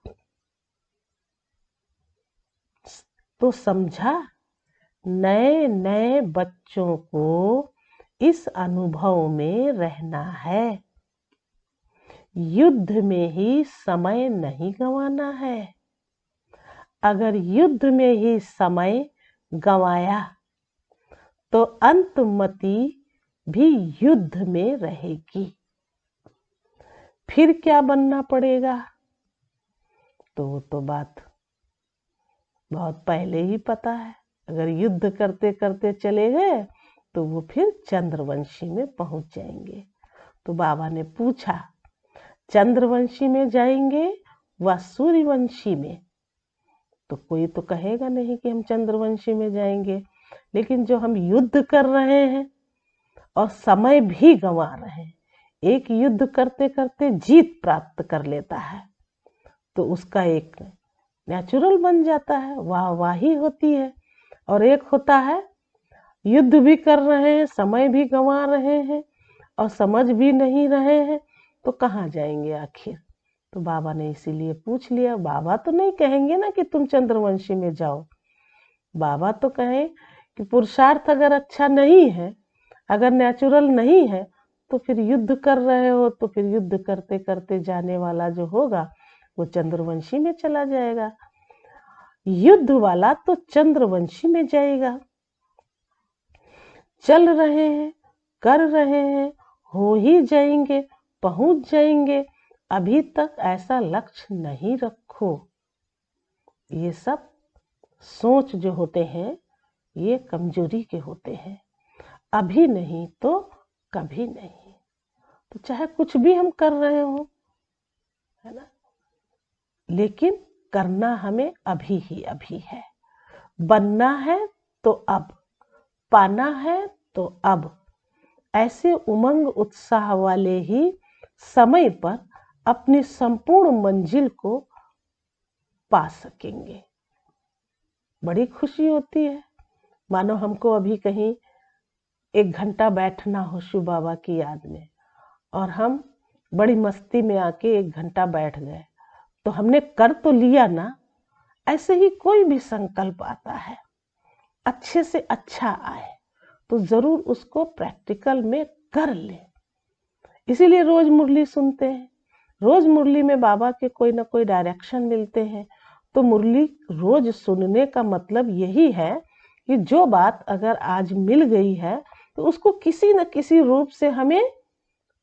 तो समझा, नए नए बच्चों को इस अनुभव में रहना है। युद्ध में ही समय नहीं गंवाना है। अगर युद्ध में ही समय गंवाया तो अंतमति भी युद्ध में रहेगी। फिर क्या बनना पड़ेगा? तो वो तो बात बहुत पहले ही पता है। अगर युद्ध करते करते चले गए तो वो फिर चंद्रवंशी में पहुंच जाएंगे। तो बाबा ने पूछा, चंद्रवंशी में जाएंगे व सूर्यवंशी में? तो कोई तो कहेगा नहीं कि हम चंद्रवंशी में जाएंगे, लेकिन जो हम युद्ध कर रहे हैं और समय भी गंवा रहे हैं, एक युद्ध करते करते जीत प्राप्त कर लेता है तो उसका एक नेचुरल बन जाता है, वाहवाही होती है। और एक होता है युद्ध भी कर रहे हैं, समय भी गंवा रहे हैं और समझ भी नहीं रहे हैं, तो कहाँ जाएंगे आखिर? तो बाबा ने इसीलिए पूछ लिया। बाबा तो नहीं कहेंगे ना कि तुम चंद्रवंशी में जाओ। बाबा तो कहें कि पुरुषार्थ अगर अच्छा नहीं है, अगर नेचुरल नहीं है, तो फिर युद्ध कर रहे हो तो फिर युद्ध करते करते जाने वाला जो होगा वो चंद्रवंशी में चला जाएगा। युद्ध वाला तो चंद्रवंशी में जाएगा। चल रहे हैं, कर रहे हैं, हो ही जाएंगे, पहुंच जाएंगे। अभी तक ऐसा लक्ष्य नहीं रखो। ये सब सोच जो होते हैं ये कमजोरी के होते हैं। अभी नहीं तो कभी नहीं। तो चाहे कुछ भी हम कर रहे हो, है ना, लेकिन करना हमें अभी ही अभी है। बनना है तो अब, पाना है तो अब। ऐसे उमंग उत्साह वाले ही समय पर अपनी संपूर्ण मंजिल को पा सकेंगे। बड़ी खुशी होती है। मानो हमको अभी कहीं 1 घंटा बैठना हो शिव बाबा की याद में, और हम बड़ी मस्ती में आके 1 घंटा बैठ गए, तो हमने कर तो लिया ना। ऐसे ही कोई भी संकल्प आता है, अच्छे से अच्छा आए तो जरूर उसको प्रैक्टिकल में कर ले। इसीलिए रोज मुरली सुनते हैं। रोज मुरली में बाबा के कोई ना कोई डायरेक्शन मिलते हैं। तो मुरली रोज सुनने का मतलब यही है कि जो बात अगर आज मिल गई है तो उसको किसी न किसी रूप से हमें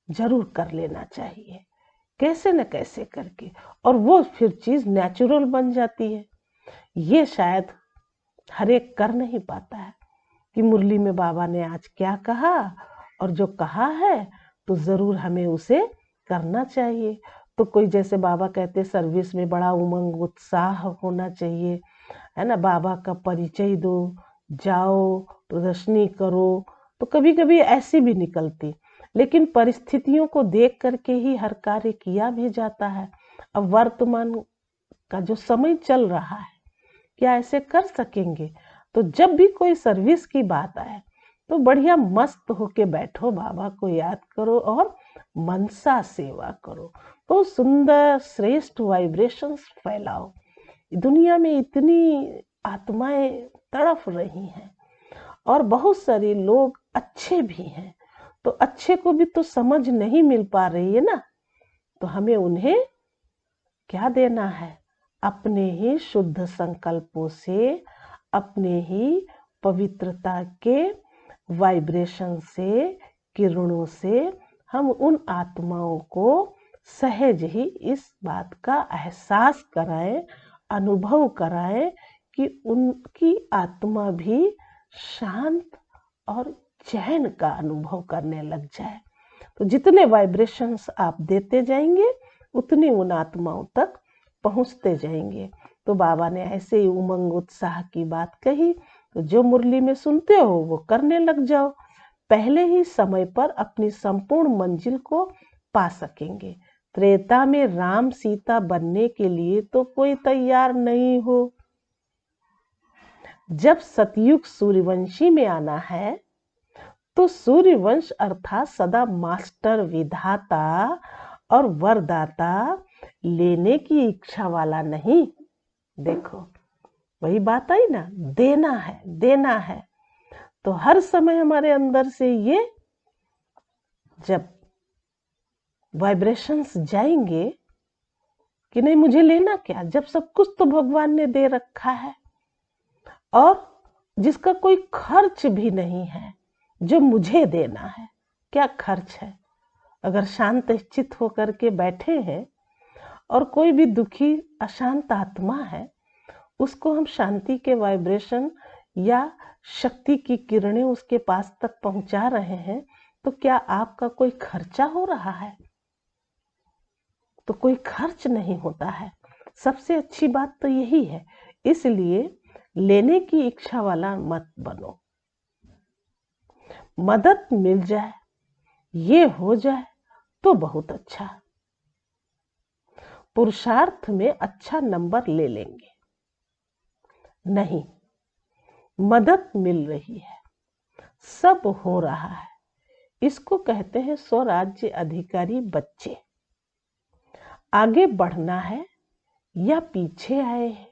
जरूर कर लेना चाहिए, कैसे न कैसे करके, और वो फिर चीज नेचुरल बन जाती है। ये शायद हर एक कर नहीं पाता है कि मुरली में बाबा ने आज क्या कहा, और जो कहा है तो जरूर हमें उसे करना चाहिए। तो कोई जैसे बाबा कहते सर्विस में बड़ा उमंग उत्साह होना चाहिए, है ना, बाबा का परिचय दो, जाओ, प्रदर्शनी करो। तो कभी कभी ऐसी भी निकलती, लेकिन परिस्थितियों को देख करके ही हर कार्य किया भी जाता है। अब वर्तमान का जो समय चल रहा है, क्या ऐसे कर सकेंगे? तो जब भी कोई सर्विस की बात आए तो बढ़िया मस्त होके बैठो, बाबा को याद करो और मनसा सेवा करो। तो सुंदर श्रेष्ठ वाइब्रेशंस फैलाओ। दुनिया में इतनी आत्माएं तड़प रही हैं और बहुत सारे लोग अच्छे भी हैं, तो अच्छे को भी तो समझ नहीं मिल पा रही है ना। तो हमें उन्हें क्या देना है? अपने ही शुद्ध संकल्पों से, अपने ही पवित्रता के वाइब्रेशन से, किरणों से हम उन आत्माओं को सहज ही इस बात का एहसास कराएं, अनुभव कराएं कि उनकी आत्मा भी शांत और चैन का अनुभव करने लग जाए। तो जितने वाइब्रेशंस आप देते जाएंगे उतनी उन आत्माओं तक पहुंचते जाएंगे। तो बाबा ने ऐसे ही उमंग उत्साह की बात कही। तो जो मुरली में सुनते हो वो करने लग जाओ, पहले ही समय पर अपनी संपूर्ण मंजिल को पा सकेंगे। त्रेता में राम सीता बनने के लिए तो कोई तैयार नहीं हो। जब सतयुग सूर्यवंशी में आना है तो सूर्यवंश अर्थात सदा मास्टर, विधाता और वरदाता लेने की इच्छा वाला नहीं। देखो वही बात आई ना, देना है, देना है। तो हर समय हमारे अंदर से ये जब वाइब्रेशंस जाएंगे कि नहीं मुझे लेना क्या, जब सब कुछ तो भगवान ने दे रखा है और जिसका कोई खर्च भी नहीं है, जो मुझे देना है, क्या खर्च है। अगर शांत चित्त होकर के बैठे हैं और कोई भी दुखी अशांत आत्मा है, उसको हम शांति के वाइब्रेशन या शक्ति की किरणें उसके पास तक पहुंचा रहे हैं, तो क्या आपका कोई खर्चा हो रहा है? तो कोई खर्च नहीं होता है। सबसे अच्छी बात तो यही है। इसलिए लेने की इच्छा वाला मत बनो। मदद मिल जाए, ये हो जाए तो बहुत अच्छा। पुरुषार्थ में अच्छा नंबर ले लेंगे। नहीं, मदद मिल रही है, सब हो रहा है, इसको कहते हैं स्वराज्य अधिकारी बच्चे। आगे बढ़ना है या पीछे आए हैं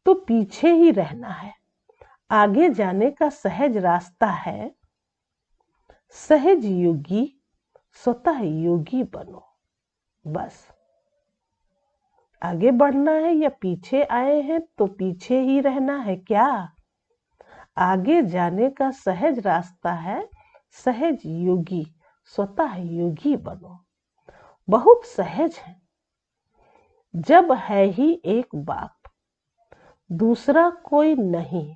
तो पीछे ही रहना है। आगे जाने का सहज रास्ता है। सहज योगी स्वतः योगी बनो। बस आगे बढ़ना है या पीछे आए हैं तो पीछे ही रहना है क्या? आगे जाने का सहज रास्ता है। सहज योगी स्वतः योगी बनो। बहुत सहज है। जब है ही एक बाप, दूसरा कोई नहीं,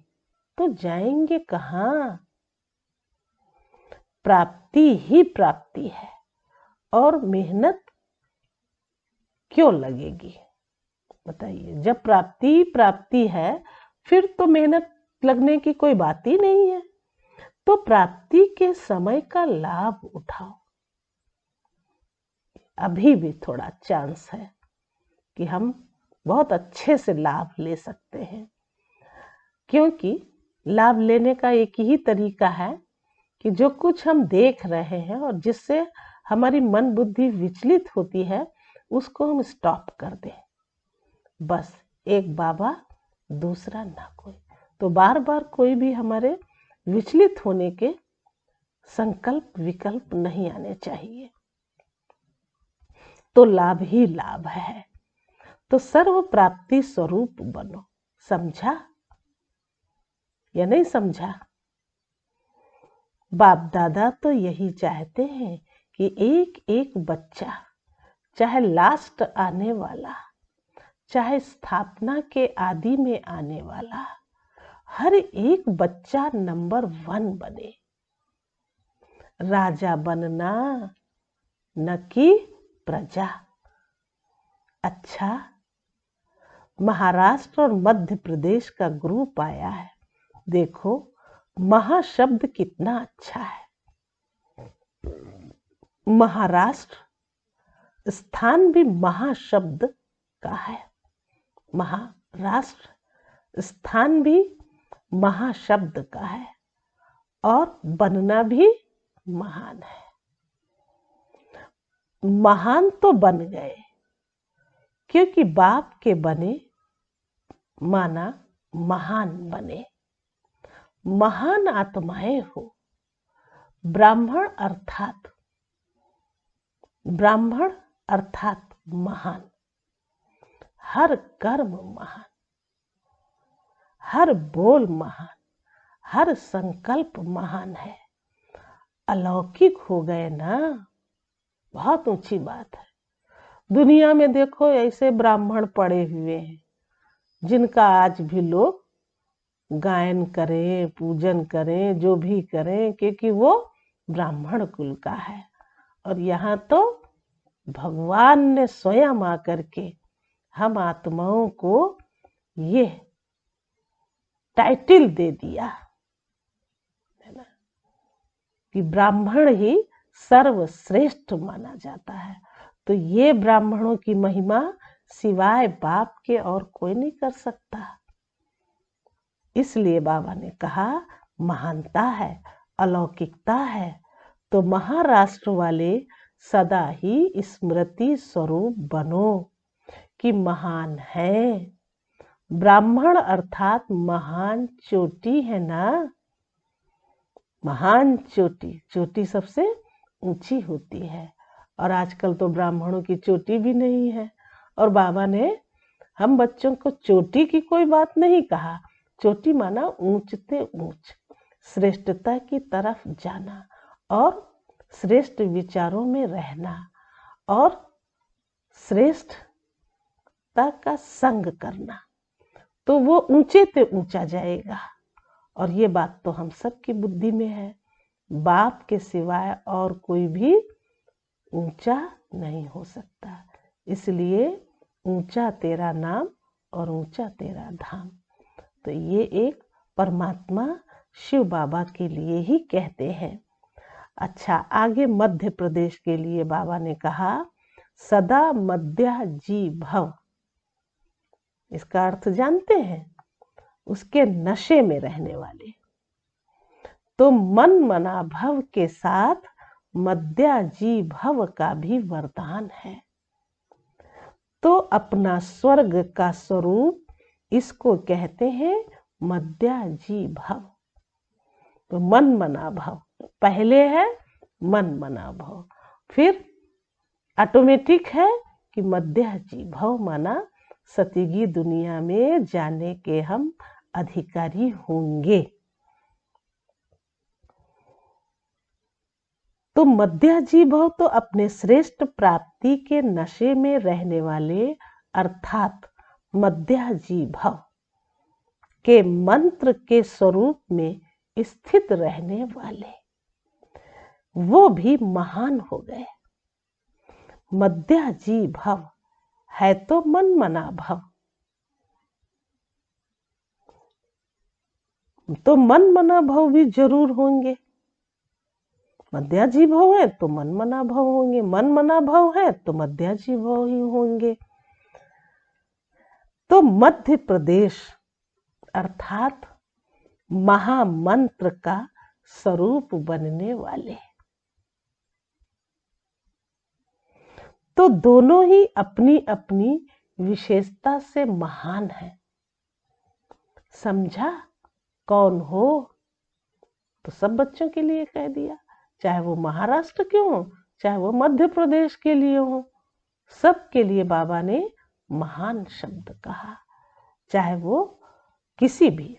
तो जाएंगे कहाँ? प्राप्ति ही प्राप्ति है और मेहनत क्यों लगेगी? बताइए, जब प्राप्ति प्राप्ति है फिर तो मेहनत लगने की कोई बात ही नहीं है। तो प्राप्ति के समय का लाभ उठाओ। अभी भी थोड़ा चांस है कि हम बहुत अच्छे से लाभ ले सकते हैं, क्योंकि लाभ लेने का एक ही तरीका है कि जो कुछ हम देख रहे हैं और जिससे हमारी मन बुद्धि विचलित होती है, उसको हम स्टॉप कर दें। बस एक बाबा, दूसरा ना कोई। तो बार बार कोई भी हमारे विचलित होने के संकल्प विकल्प नहीं आने चाहिए। तो लाभ ही लाभ है। तो सर्व प्राप्ति स्वरूप बनो। समझा या नहीं समझा? बाप दादा तो यही चाहते हैं कि एक एक बच्चा, चाहे लास्ट आने वाला, चाहे स्थापना के आदि में आने वाला, हर एक बच्चा नंबर 1 बने। राजा बनना न कि प्रजा। अच्छा, महाराष्ट्र और मध्य प्रदेश का ग्रुप आया है। देखो महाशब्द कितना अच्छा है। महाराष्ट्र स्थान भी महाशब्द का है। महाराष्ट्र स्थान भी महाशब्द का है और बनना भी महान है। महान तो बन गए, क्योंकि बाप के बने माना महान बने। महान आत्माएं हो। ब्राह्मण अर्थात महान। हर कर्म महान, हर बोल महान, हर संकल्प महान है। अलौकिक हो गए ना, बहुत ऊंची बात है। दुनिया में देखो ऐसे ब्राह्मण पड़े हुए हैं जिनका आज भी लोग गायन करें, पूजन करें, जो भी करें, क्योंकि वो ब्राह्मण कुल का है। और यहाँ तो भगवान ने स्वयं आकर के हम आत्माओं को ये टाइटल दे दिया है ना, कि ब्राह्मण ही सर्वश्रेष्ठ माना जाता है। तो ये ब्राह्मणों की महिमा सिवाय बाप के और कोई नहीं कर सकता। इसलिए बाबा ने कहा महानता है, अलौकिकता है। तो महाराष्ट्र वाले सदा ही स्मृति स्वरूप बनो कि महान है। ब्राह्मण अर्थात महान चोटी है ना, महान चोटी, चोटी सबसे ऊंची होती है। और आजकल तो ब्राह्मणों की चोटी भी नहीं है। और बाबा ने हम बच्चों को चोटी की कोई बात नहीं कहा। चोटी माना ऊंचते ऊंच, श्रेष्ठता की तरफ जाना और श्रेष्ठ विचारों में रहना और श्रेष्ठता का संग करना, तो वो ऊंचे ते ऊंचा जाएगा। और ये बात तो हम सब की बुद्धि में है। बाप के सिवाय और कोई भी ऊंचा नहीं हो सकता। इसलिए ऊंचा तेरा नाम और ऊंचा तेरा धाम। तो ये एक परमात्मा शिव बाबा के लिए ही कहते हैं। अच्छा, आगे मध्य प्रदेश के लिए बाबा ने कहा सदा मध्या जी भव। इसका अर्थ जानते हैं? उसके नशे में रहने वाले। तो मन मना भव के साथ मध्या जी भव का भी वरदान है। तो अपना स्वर्ग का स्वरूप इसको कहते हैं मध्या जी भव। तो मन मना भव पहले है, मन मना भव, फिर ऑटोमेटिक है कि मध्या जी भव माना सतयुगी दुनिया में जाने के हम अधिकारी होंगे। तो मध्या जी भव तो अपने श्रेष्ठ प्राप्ति के नशे में रहने वाले अर्थात मध्या जी भव के मंत्र के स्वरूप में स्थित रहने वाले, वो भी महान हो गए। मध्या जी भव है तो मन मना भव, तो मन मना भव भी जरूर होंगे। मध्या जी भव है तो मन मना भव होंगे, मन मना भव है तो मध्या जी भव ही होंगे। तो मध्य प्रदेश अर्थात महामंत्र का स्वरूप बनने वाले। तो दोनों ही अपनी अपनी विशेषता से महान है। समझा कौन हो? तो सब बच्चों के लिए कह दिया, चाहे वो महाराष्ट्र के हो, चाहे वो मध्य प्रदेश के लिए हो, सबके लिए बाबा ने महान शब्द कहा। चाहे वो किसी भी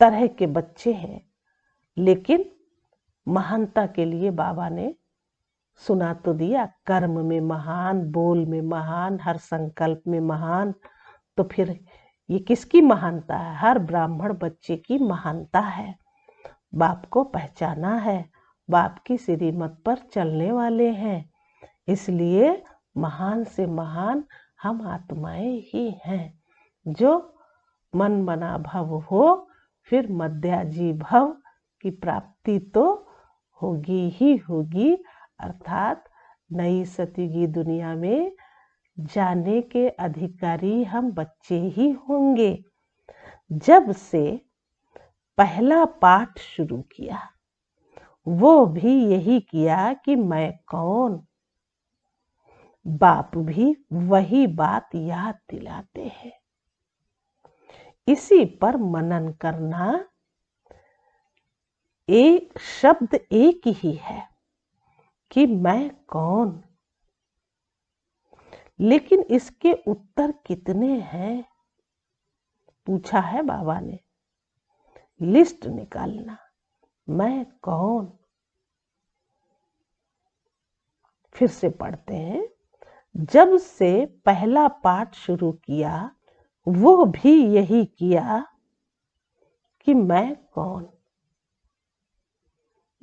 तरह के बच्चे हैं, लेकिन महानता के लिए बाबा ने सुना तो दिया। कर्म में महान, बोल में महान, हर संकल्प में महान। तो फिर ये किसकी महानता है? हर ब्राह्मण बच्चे की महानता है। बाप को पहचाना है, बाप की श्रीमत पर चलने वाले हैं, इसलिए महान से महान हम आत्माएं ही हैं। जो मन मना भव हो, फिर मध्या जी भव की प्राप्ति तो होगी ही होगी, अर्थात नई सतयुगी दुनिया में जाने के अधिकारी हम बच्चे ही होंगे। जब से पहला पाठ शुरू किया, वो भी यही किया कि मैं कौन। बाप भी वही बात याद दिलाते हैं। इसी पर मनन करना। एक शब्द एक ही है कि मैं कौन, लेकिन इसके उत्तर कितने हैं पूछा है बाबा ने। लिस्ट निकालना, मैं कौन। फिर से पढ़ते हैं। जब से पहला पाठ शुरू किया, वो भी यही किया कि मैं कौन।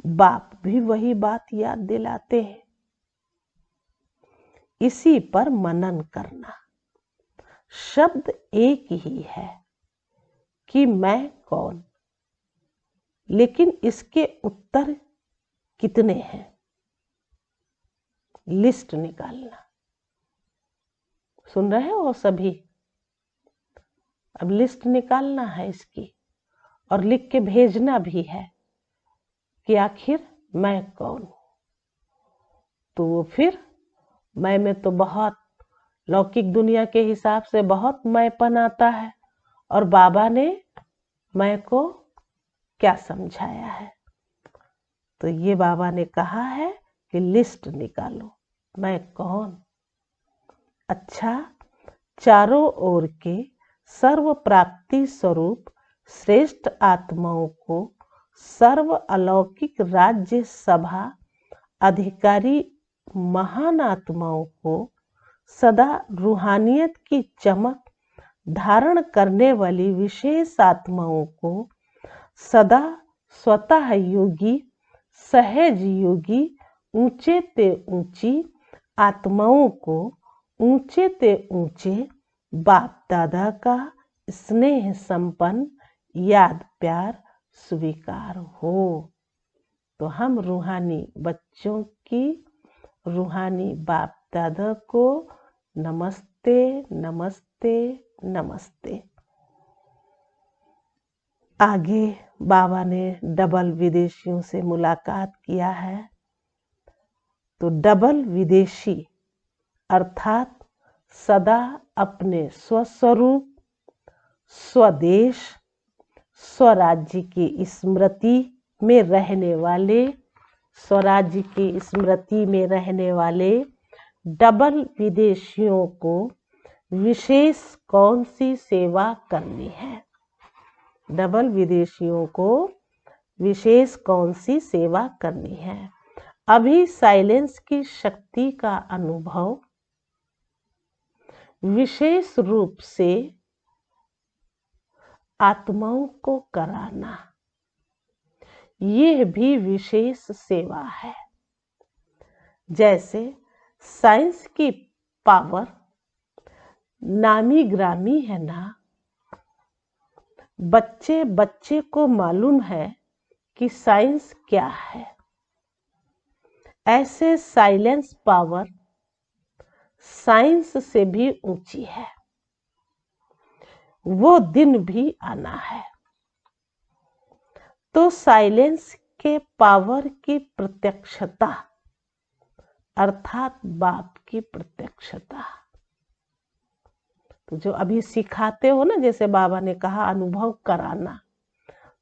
बाप भी वही बात याद दिलाते हैं। इसी पर मनन करना। शब्द एक ही है कि मैं कौन, लेकिन इसके उत्तर कितने हैं, लिस्ट निकालना। सुन रहे हो सभी? अब लिस्ट निकालना है इसकी और लिख के भेजना भी है कि आखिर मैं कौन हूं। तो वो फिर मैं में तो बहुत लौकिक दुनिया के हिसाब से बहुत मैंपन आता है, और बाबा ने मैं को क्या समझाया है? तो ये बाबा ने कहा है कि लिस्ट निकालो, मैं कौन? अच्छा, चारों ओर के सर्व प्राप्ति स्वरूप श्रेष्ठ आत्माओं को सर्व अलौकिक राज्य सभा अधिकारी महान आत्माओं को सदा रूहानियत की चमक धारण करने वाली विशेष आत्माओं को सदा स्वतः योगी सहज योगी ऊंचे ते ऊंची आत्माओं को ऊंचे ते ऊंचे बाप दादा का स्नेह संपन्न याद प्यार स्वीकार हो। तो हम रूहानी बच्चों की रूहानी बाप दादा को नमस्ते नमस्ते नमस्ते। आगे बाबा ने डबल विदेशियों से मुलाकात किया है। तो डबल विदेशी अर्थात सदा अपने स्वस्वरूप स्वदेश स्वराज्य की स्मृति में रहने वाले, स्वराज्य की स्मृति में रहने वाले डबल विदेशियों को विशेष कौन सी सेवा करनी है? डबल विदेशियों को विशेष कौन सी सेवा करनी है? अभी साइलेंस की शक्ति का अनुभव विशेष रूप से आत्माओं को कराना, यह भी विशेष सेवा है। जैसे साइंस की पावर नामी ग्रामी है ना, बच्चे बच्चे को मालूम है कि साइंस क्या है। ऐसे साइलेंस पावर साइंस से भी ऊंची है। वो दिन भी आना है। तो साइलेंस के पावर की प्रत्यक्षता अर्थात बाप की प्रत्यक्षता, तो जो अभी सिखाते हो ना, जैसे बाबा ने कहा अनुभव कराना,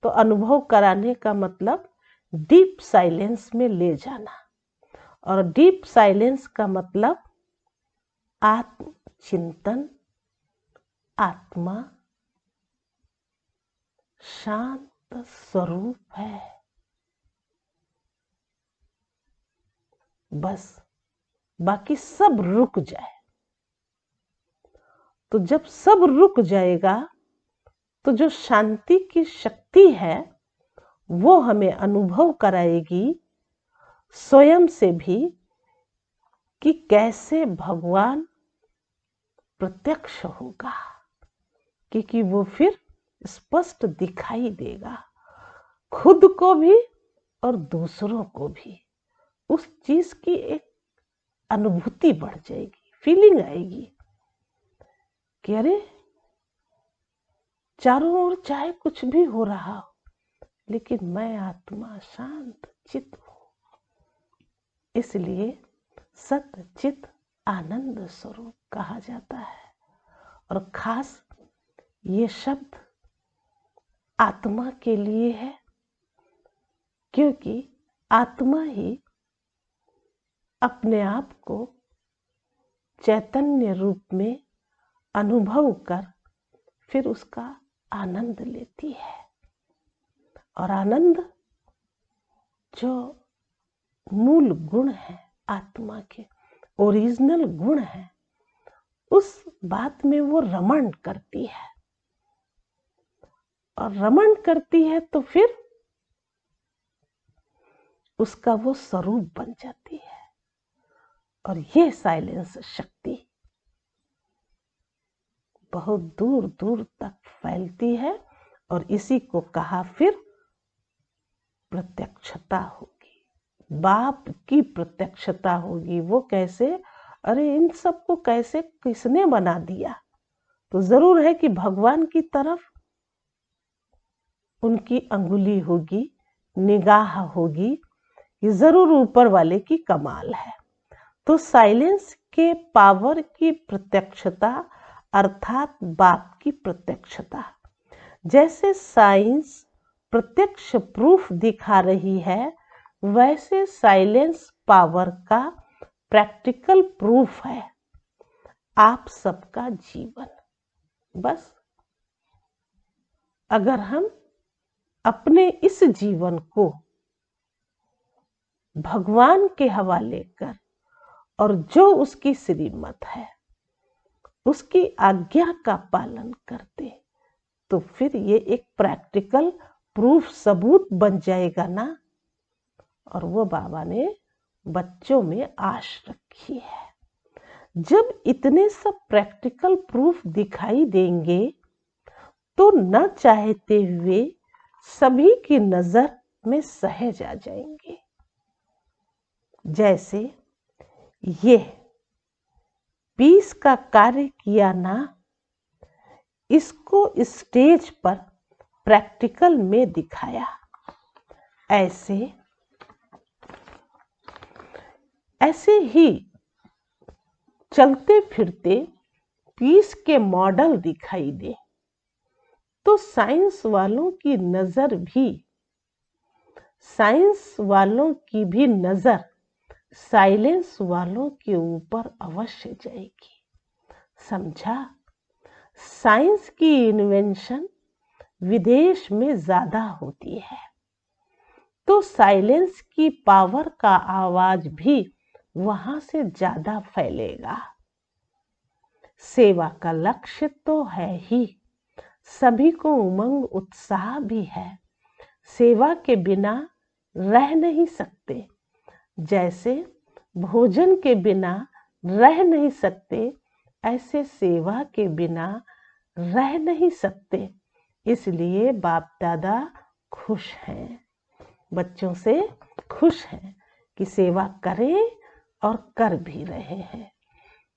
तो अनुभव कराने का मतलब डीप साइलेंस में ले जाना, और डीप साइलेंस का मतलब आत्म चिंतन, आत्मा शांत स्वरूप है। बस बाकी सब रुक जाए। तो जब सब रुक जाएगा तो जो शांति की शक्ति है वो हमें अनुभव कराएगी स्वयं से भी कि कैसे भगवान प्रत्यक्ष होगा, क्योंकि वो फिर स्पष्ट दिखाई देगा खुद को भी और दूसरों को भी। उस चीज की एक अनुभूति बढ़ जाएगी, फीलिंग आएगी कि अरे चारों ओर चाहे कुछ भी हो रहा हो, लेकिन मैं आत्मा शांत चित हूं। इसलिए सत चित आनंद स्वरूप कहा जाता है। और खास ये शब्द आत्मा के लिए है, क्योंकि आत्मा ही अपने आप को चैतन्य रूप में अनुभव कर फिर उसका आनंद लेती है। और आनंद जो मूल गुण है आत्मा के, ओरिजिनल गुण है, उस बात में वो रमण करती है। और रमण करती है तो फिर उसका वो स्वरूप बन जाती है। और ये साइलेंस शक्ति बहुत दूर दूर तक फैलती है। और इसी को कहा फिर प्रत्यक्षता होगी, बाप की प्रत्यक्षता होगी। वो कैसे? अरे इन सबको कैसे किसने बना दिया? तो जरूर है कि भगवान की तरफ उनकी अंगुली होगी, निगाह होगी। ये जरूर ऊपर वाले की कमाल है। तो साइलेंस के पावर की प्रत्यक्षता अर्थात बाप की प्रत्यक्षता, जैसे साइंस प्रत्यक्ष प्रूफ दिखा रही है, वैसे साइलेंस पावर का प्रैक्टिकल प्रूफ है आप सबका जीवन। बस अगर हम अपने इस जीवन को भगवान के हवाले कर और जो उसकी श्रीमत है उसकी आज्ञा का पालन करते, तो फिर ये एक प्रैक्टिकल प्रूफ सबूत बन जाएगा ना। और वो बाबा ने बच्चों में आश रखी है। जब इतने सब प्रैक्टिकल प्रूफ दिखाई देंगे तो न चाहते हुए सभी की नजर में सहज आ जाएंगे। जैसे ये पीस का कार्य किया ना, इसको स्टेज पर प्रैक्टिकल में दिखाया। ऐसे ही चलते फिरते पीस के मॉडल दिखाई दे तो साइंस वालों की भी नजर साइलेंस वालों के ऊपर अवश्य जाएगी। समझा? साइंस की इन्वेंशन विदेश में ज्यादा होती है तो साइलेंस की पावर का आवाज भी वहां से ज्यादा फैलेगा। सेवा का लक्ष्य तो है ही, सभी को उमंग उत्साह भी है। सेवा के बिना रह नहीं सकते, जैसे भोजन के बिना रह नहीं सकते, ऐसे सेवा के बिना रह नहीं सकते। इसलिए बाप दादा खुश हैं, बच्चों से खुश हैं कि सेवा करें और कर भी रहे हैं।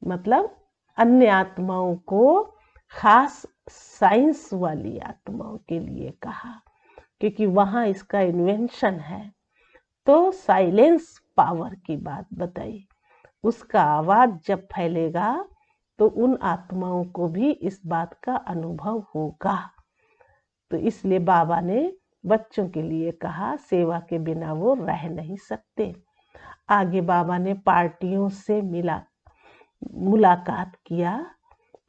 मतलब अन्य आत्माओं को, खास साइंस वाली आत्माओं के लिए कहा, क्योंकि वहां इसका इन्वेंशन है। तो साइलेंस पावर की बात बताई, उसका आवाज जब फैलेगा तो उन आत्माओं को भी इस बात का अनुभव होगा। तो इसलिए बाबा ने बच्चों के लिए कहा सेवा के बिना वो रह नहीं सकते। आगे बाबा ने पार्टियों से मुलाकात किया,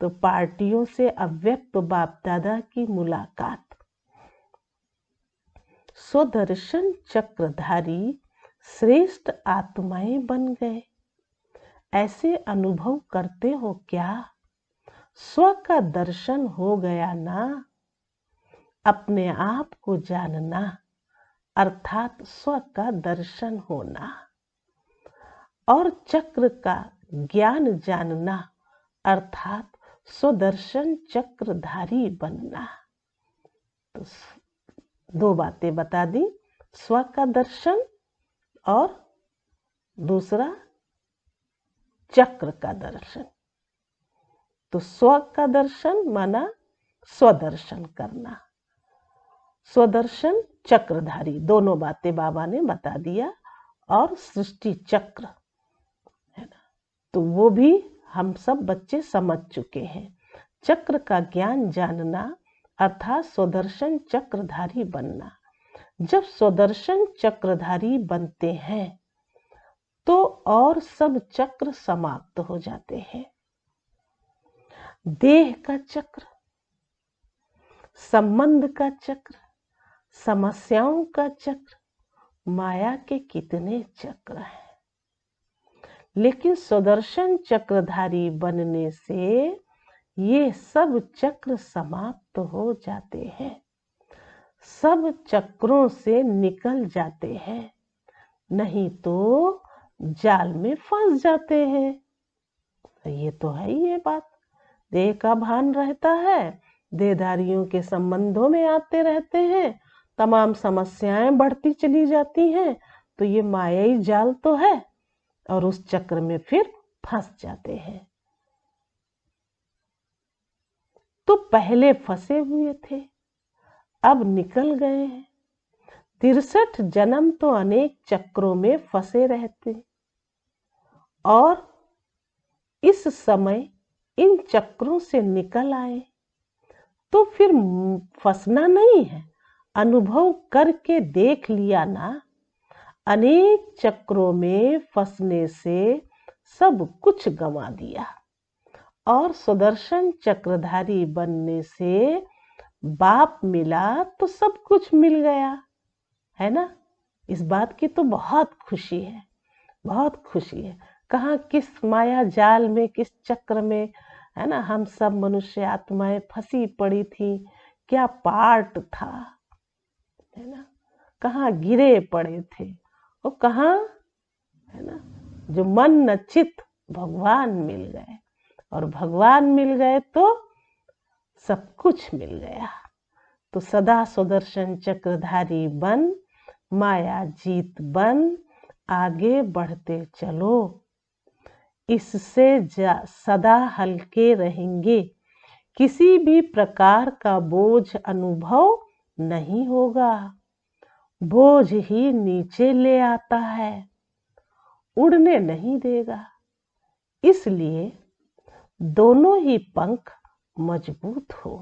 तो पार्टियों से अव्यक्त बाप दादा की मुलाकात। स्वदर्शन चक्रधारी श्रेष्ठ आत्माएं बन गए। ऐसे अनुभव करते हो क्या? स्व का दर्शन हो गया ना। अपने आप को जानना अर्थात स्व का दर्शन होना, और चक्र का ज्ञान जानना अर्थात स्वदर्शन चक्रधारी बनना। तो दो बातें बता दी, स्व का दर्शन और दूसरा चक्र का दर्शन। तो स्व का दर्शन माना स्वदर्शन करना, स्वदर्शन चक्रधारी, दोनों बातें बाबा ने बता दिया। और सृष्टि चक्र है ना, तो वो भी हम सब बच्चे समझ चुके हैं। चक्र का ज्ञान जानना अर्थात स्वदर्शन चक्रधारी बनना। जब स्वदर्शन चक्रधारी बनते हैं तो और सब चक्र समाप्त हो जाते हैं। देह का चक्र, संबंध का चक्र, समस्याओं का चक्र, माया के कितने चक्र हैं। लेकिन स्वदर्शन चक्रधारी बनने से ये सब चक्र समाप्त हो जाते हैं, सब चक्रों से निकल जाते हैं, नहीं तो जाल में फंस जाते हैं। ये तो है ही ये बात। देह का भान रहता है, देहधारियों के संबंधों में आते रहते हैं, तमाम समस्याएं बढ़ती चली जाती हैं। तो ये मायाई जाल तो है और उस चक्र में फिर फंस जाते हैं। तो पहले फंसे हुए थे, अब निकल गए हैं। 63 जन्म तो अनेक चक्रों में फंसे रहते, और इस समय इन चक्रों से निकल आए तो फिर फंसना नहीं है, अनुभव करके देख लिया ना। अनेक चक्रों में फंसने से सब कुछ गंवा दिया और सुदर्शन चक्रधारी बनने से बाप मिला तो सब कुछ मिल गया, है ना। इस बात की तो बहुत खुशी है, बहुत खुशी है। कहाँ किस माया जाल में, किस चक्र में, है ना, हम सब मनुष्य आत्माएं फंसी पड़ी थी, क्या पार्ट था, है ना। कहाँ गिरे पड़े थे और कहाँ, है ना, जो मन न चित भगवान मिल गए, और भगवान मिल गए तो सब कुछ मिल गया। तो सदा सुदर्शन चक्रधारी बन, माया जीत बन, आगे बढ़ते चलो। इससे सदा हल्के रहेंगे, किसी भी प्रकार का बोझ अनुभव नहीं होगा। बोझ ही नीचे ले आता है, उड़ने नहीं देगा। इसलिए दोनों ही पंख मजबूत हो,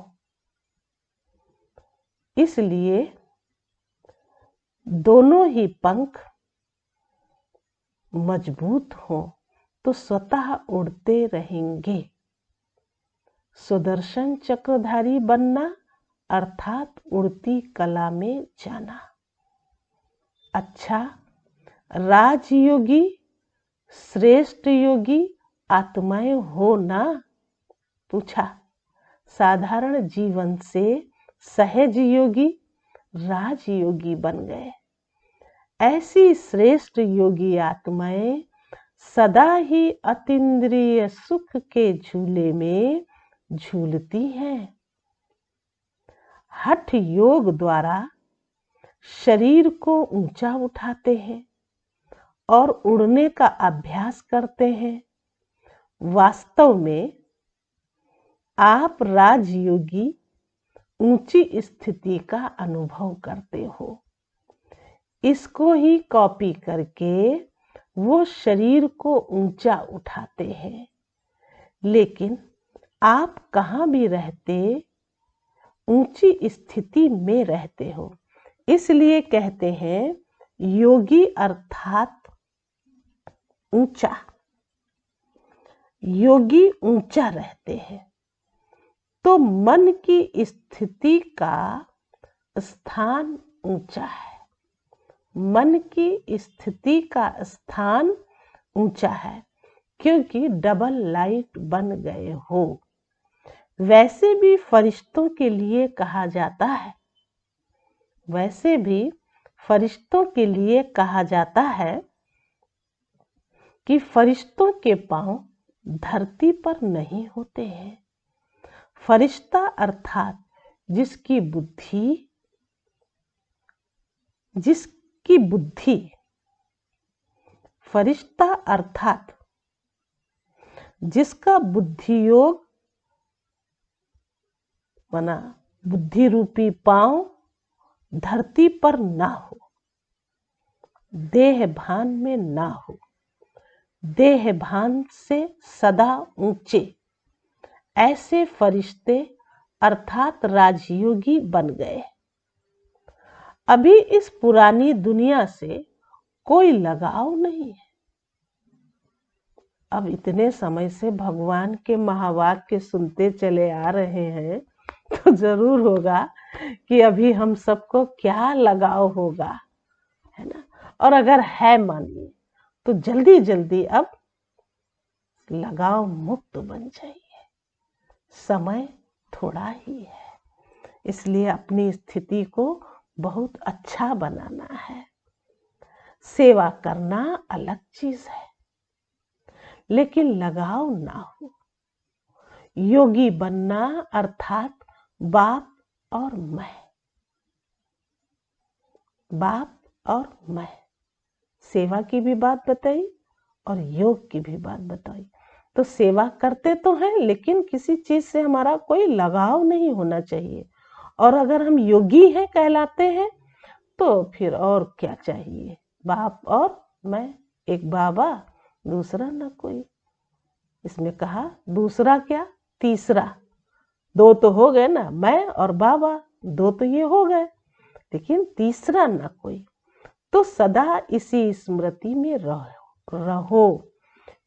इसलिए दोनों ही पंख मजबूत हो तो स्वतः उड़ते रहेंगे। सुदर्शन चक्रधारी बनना अर्थात उड़ती कला में जाना। अच्छा, राजयोगी श्रेष्ठ योगी आत्माएं हो ना? पूछा। साधारण जीवन से सहज योगी राजयोगी बन गए। ऐसी श्रेष्ठ योगी आत्माएं सदा ही अतीन्द्रिय सुख के झूले में झूलती हैं। हठ योग द्वारा शरीर को ऊंचा उठाते हैं और उड़ने का अभ्यास करते हैं। वास्तव में आप राजयोगी ऊंची स्थिति का अनुभव करते हो। इसको ही कॉपी करके वो शरीर को ऊंचा उठाते हैं। लेकिन आप कहाँ भी रहते ऊंची स्थिति में रहते हो। इसलिए कहते हैं योगी अर्थात ऊंचा। योगी ऊंचा रहते हैं तो मन की स्थिति का स्थान ऊंचा है। मन की स्थिति का स्थान ऊंचा है क्योंकि डबल लाइट बन गए हो। वैसे भी फरिश्तों के लिए कहा जाता है, वैसे भी फरिश्तों के लिए कहा जाता है कि फरिश्तों के पांव धरती पर नहीं होते हैं। फरिश्ता अर्थात जिसकी बुद्धि, फरिश्ता अर्थात जिसका बुद्धि योग बना, बुद्धि रूपी पांव धरती पर ना हो, देह भान में ना हो, देह भान से सदा ऊंचे, ऐसे फरिश्ते अर्थात राजयोगी बन गए। अभी इस पुरानी दुनिया से कोई लगाव नहीं है। अब इतने समय से भगवान के महावाक्य सुनते चले आ रहे हैं तो जरूर होगा कि अभी हम सबको क्या लगाव होगा, है ना। और अगर है मानिए तो जल्दी जल्दी अब लगाव मुक्त बन जाइए। समय थोड़ा ही है, इसलिए अपनी स्थिति को बहुत अच्छा बनाना है। सेवा करना अलग चीज है, लेकिन लगाव ना हो। योगी बनना अर्थात बाप और मैं, बाप और मैं। सेवा की भी बात बताई और योग की भी बात बताई। तो सेवा करते तो हैं लेकिन किसी चीज से हमारा कोई लगाव नहीं होना चाहिए। और अगर हम योगी हैं कहलाते हैं तो फिर और क्या चाहिए। बाप और मैं, एक बाबा दूसरा न कोई। इसमें कहा दूसरा क्या, तीसरा। दो तो हो गए ना, मैं और बाबा, दो तो ये हो गए, लेकिन तीसरा न कोई। तो सदा इसी स्मृति में रहो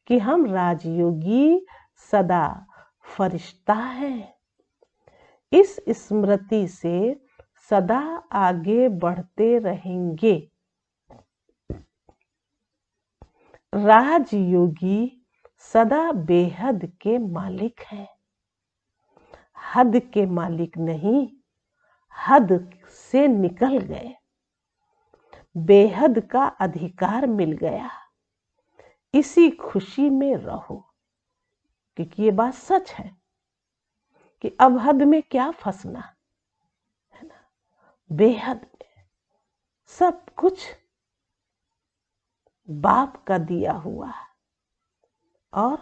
कि हम राजयोगी सदा फरिश्ता हैं। इस स्मृति से सदा आगे बढ़ते रहेंगे। राजयोगी सदा बेहद के मालिक हैं, हद के मालिक नहीं। हद से निकल गए, बेहद का अधिकार मिल गया। इसी खुशी में रहो, क्योंकि ये बात सच है कि अब हद में क्या फंसना है ना। बेहद में सब कुछ बाप का दिया हुआ है और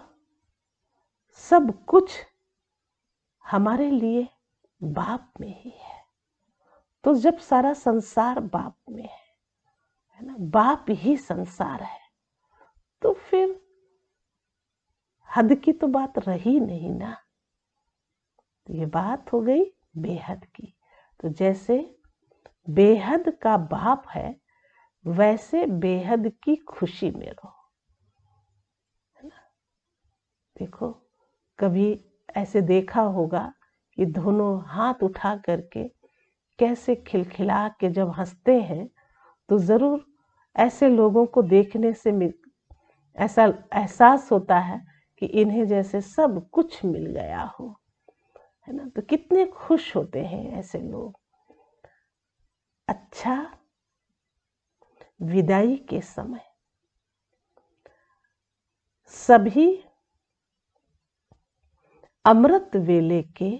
सब कुछ हमारे लिए बाप में ही है। तो जब सारा संसार बाप में है ना, बाप ही संसार है, तो फिर हद की तो बात रही नहीं ना। तो ये बात हो गई बेहद की। तो जैसे बेहद का बाप है, वैसे बेहद की खुशी में रहो, है ना। देखो, कभी ऐसे देखा होगा कि दोनों हाथ उठा करके कैसे खिलखिला के जब हंसते हैं, तो जरूर ऐसे लोगों को देखने से ऐसा एहसास होता है कि इन्हें जैसे सब कुछ मिल गया हो, है ना। तो कितने खुश होते हैं ऐसे लोग। अच्छा, विदाई के समय सभी अमृत वेले के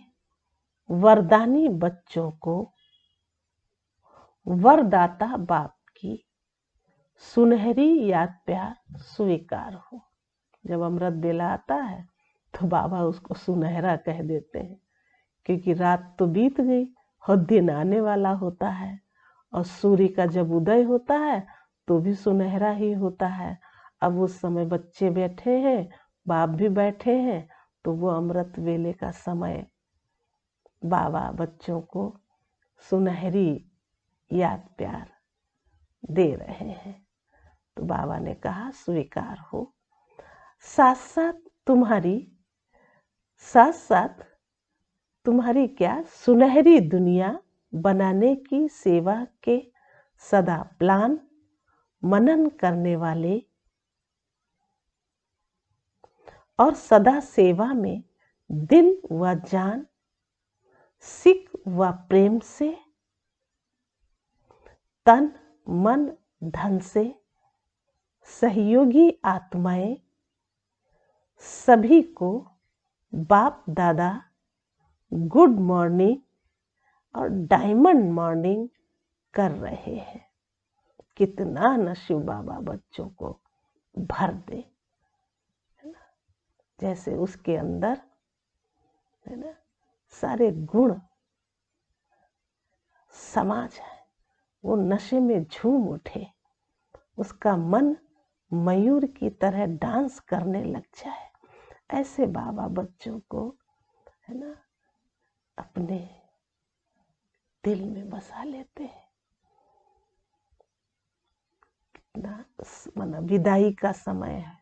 वरदानी बच्चों को वरदाता बाप की सुनहरी याद प्यार स्वीकार हो। जब अमृत बेला आता है तो बाबा उसको सुनहरा कह देते हैं, क्योंकि रात तो बीत गई और दिन आने वाला होता है, और सूर्य का जब उदय होता है तो भी सुनहरा ही होता है। अब उस समय बच्चे बैठे हैं, बाप भी बैठे हैं, तो वो अमृत वेले का समय बाबा बच्चों को सुनहरी याद प्यार दे रहे हैं। तो बाबा ने कहा स्वीकार हो। साथ साथ तुम्हारी क्या सुनहरी दुनिया बनाने की सेवा के सदा प्लान मनन करने वाले और सदा सेवा में दिल व जान सिक व प्रेम से तन मन धन से सहयोगी आत्माएं सभी को बाप दादा गुड मॉर्निंग और डायमंड मॉर्निंग कर रहे हैं। कितना नसीब बाबा बच्चों को भर दे, है ना। जैसे उसके अंदर, है ना, सारे गुण समाज है, वो नशे में झूम उठे, उसका मन मयूर की तरह डांस करने लग जाए। ऐसे बाबा बच्चों को, है ना, अपने दिल में बसा लेते हैं। कितना माना विदाई का समय है,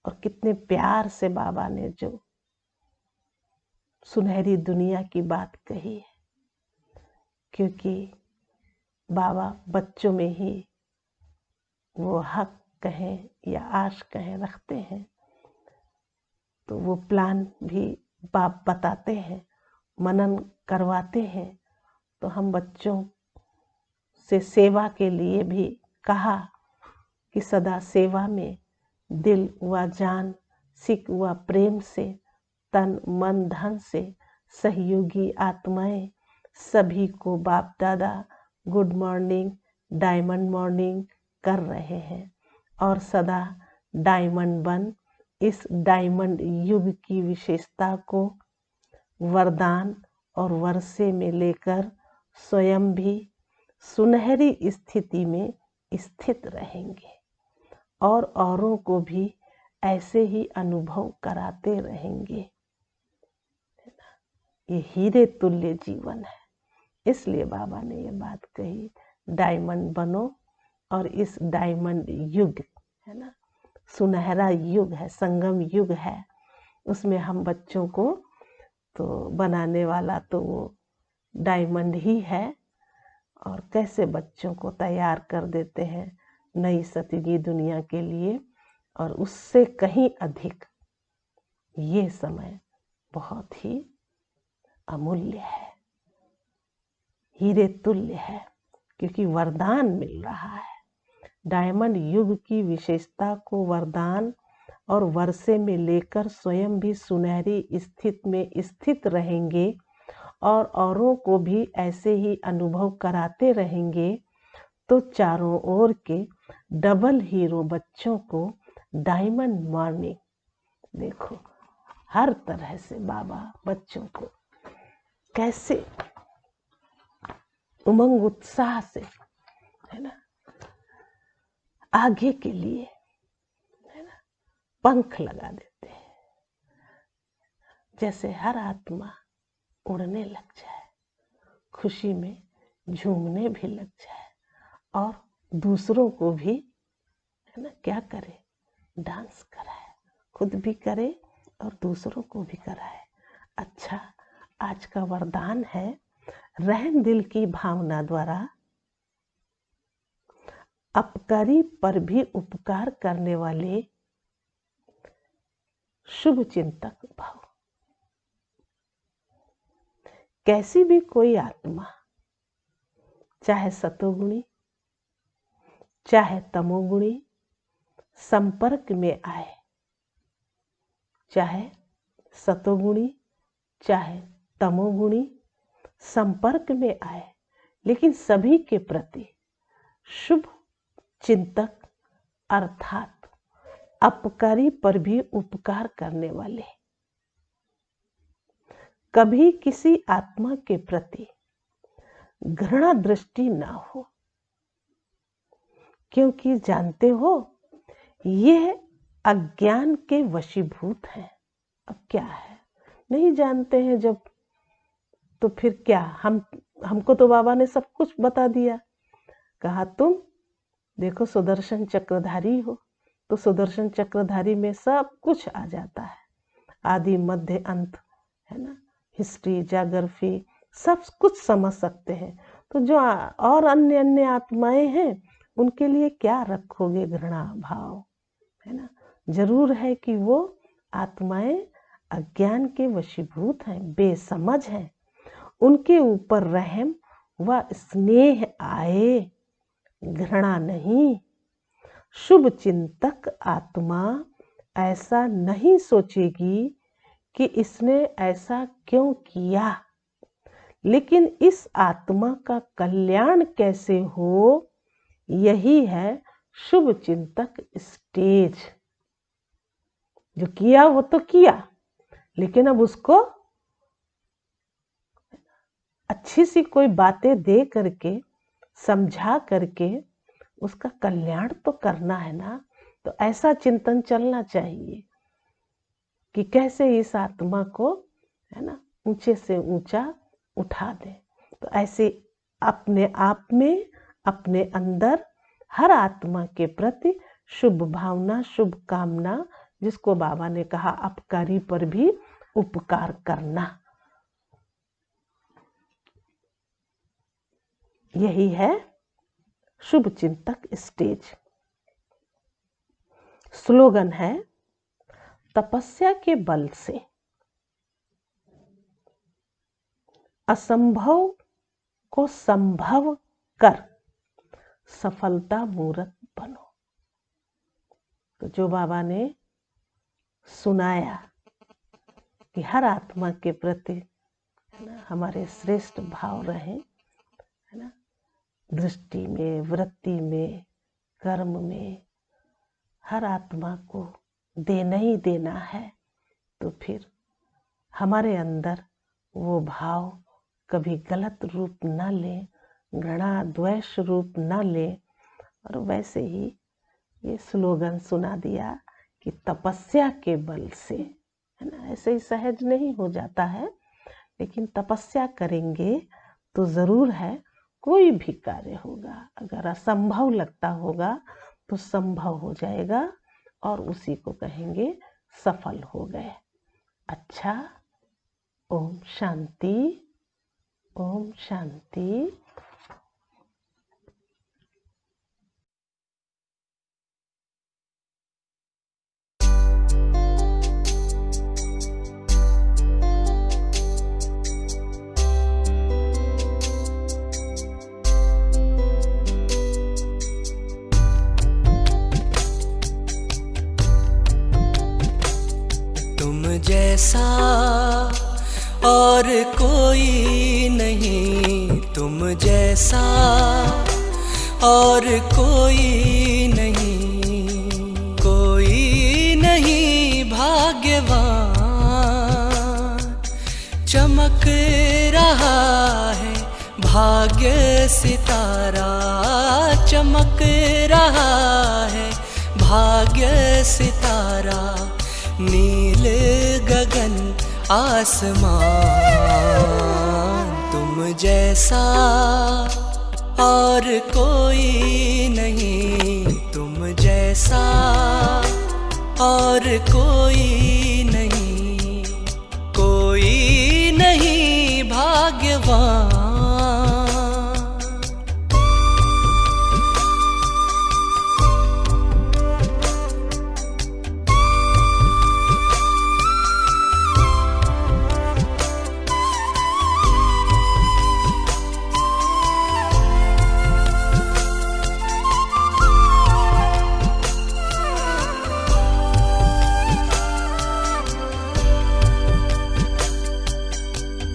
और कितने प्यार से बाबा ने जो सुनहरी दुनिया की बात कही है, क्योंकि बाबा बच्चों में ही वो हक कहें या आश कहें रखते हैं। तो वो प्लान भी बाप बताते हैं, मनन करवाते हैं। तो हम बच्चों से सेवा के लिए भी कहा कि सदा सेवा में दिल व जान सिक व प्रेम से तन मन धन से सहयोगी आत्माएं सभी को बाप दादा गुड मॉर्निंग डायमंड मॉर्निंग कर रहे हैं, और सदा डायमंड बन इस डायमंड युग की विशेषता को वरदान और वर्षे में लेकर स्वयं भी सुनहरी स्थिति में स्थित रहेंगे, और औरों को भी ऐसे ही अनुभव कराते रहेंगे। ये हीरे तुल्य जीवन है, इसलिए बाबा ने ये बात कही, डायमंड बनो। और इस डायमंड युग है ना, सुनहरा युग है, संगम युग है, उसमें हम बच्चों को तो बनाने वाला तो वो डायमंड ही है। और कैसे बच्चों को तैयार कर देते हैं नई सतयुगी दुनिया के लिए। और उससे कहीं अधिक ये समय बहुत ही अमूल्य है, हीरे तुल्य है, क्योंकि वरदान मिल रहा है। डायमंड युग की विशेषता को वरदान और वर्षे में लेकर स्वयं भी सुनहरी स्थिति में स्थित रहेंगे और औरों को भी ऐसे ही अनुभव कराते रहेंगे, तो चारों ओर के डबल हीरो बच्चों को डायमंड मॉर्निंग, देखो हर तरह से बाबा बच्चों को कैसे उमंग उत्साह से, है ना, आगे के लिए, है ना, पंख लगा देते हैं, जैसे हर आत्मा उड़ने लग जाए, खुशी में झूमने भी लग जाए और दूसरों को भी, है ना, क्या करे, डांस कराए, खुद भी करे और दूसरों को भी कराए। अच्छा, आज का वरदान है रहम दिल की भावना द्वारा अपकारी पर भी उपकार करने वाले शुभ चिंतक भाव। कैसी भी कोई आत्मा, चाहे सतोगुणी चाहे तमोगुणी, संपर्क में आए, चाहे सतोगुणी चाहे तमोगुणी संपर्क में आए, लेकिन सभी के प्रति शुभ चिंतक अर्थात अपकारी पर भी उपकार करने वाले, कभी किसी आत्मा के प्रति घृणा दृष्टि ना हो, क्योंकि जानते हो ये अज्ञान के वशीभूत हैं। अब क्या है, नहीं जानते हैं जब, तो फिर क्या, हमको तो बाबा ने सब कुछ बता दिया, कहा तुम देखो सुदर्शन चक्रधारी हो, तो सुदर्शन चक्रधारी में सब कुछ आ जाता है, आदि मध्य अंत, है ना, हिस्ट्री जाग्राफी सब कुछ समझ सकते हैं। तो जो और अन्य अन्य आत्माएं हैं उनके लिए क्या रखोगे घृणा भाव, है ना। जरूर है कि वो आत्माएं अज्ञान के वशीभूत हैं, बेसमझ हैं, उनके ऊपर रहम व स्नेह आए, घृणा नहीं। शुभ चिंतक आत्मा ऐसा नहीं सोचेगी कि इसने ऐसा क्यों किया, लेकिन इस आत्मा का कल्याण कैसे हो, यही है शुभ चिंतक स्टेज। जो किया वो तो किया, लेकिन अब उसको अच्छी सी कोई बातें दे करके, समझा करके उसका कल्याण तो करना है ना। तो ऐसा चिंतन चलना चाहिए कि कैसे इस आत्मा को, है ना, ऊंचे से ऊंचा उठा दे। तो ऐसे अपने आप में, अपने अंदर हर आत्मा के प्रति शुभ भावना, शुभ कामना, जिसको बाबा ने कहा अपकारी पर भी उपकार करना, यही है शुभ चिंतक स्टेज। स्लोगन है, तपस्या के बल से असंभव को संभव कर सफलता मूर्त बनो। तो जो बाबा ने सुनाया कि हर आत्मा के प्रति, है ना, हमारे श्रेष्ठ भाव रहे, है ना, दृष्टि में, वृत्ति में, कर्म में, हर आत्मा को देना ही देना है। तो फिर हमारे अंदर वो भाव कभी गलत रूप न ले, घृणा द्वेष रूप न ले। और वैसे ही ये स्लोगन सुना दिया कि तपस्या के बल से, है ना, ऐसे ही सहज नहीं हो जाता है, लेकिन तपस्या करेंगे तो ज़रूर है कोई भी कार्य होगा। अगर असंभव लगता होगा तो संभव हो जाएगा और उसी को कहेंगे सफल हो गए। अच्छा, ओम शांति, ओम शांति। तुम जैसा और कोई नहीं, तुम जैसा और कोई नहीं, कोई नहीं भाग्यवान। चमक रहा है भाग्य सितारा, चमक रहा है भाग्य सितारा। नील गगन आसमान, तुम जैसा और कोई नहीं, तुम जैसा और कोई नहीं, कोई नहीं भाग्यवान।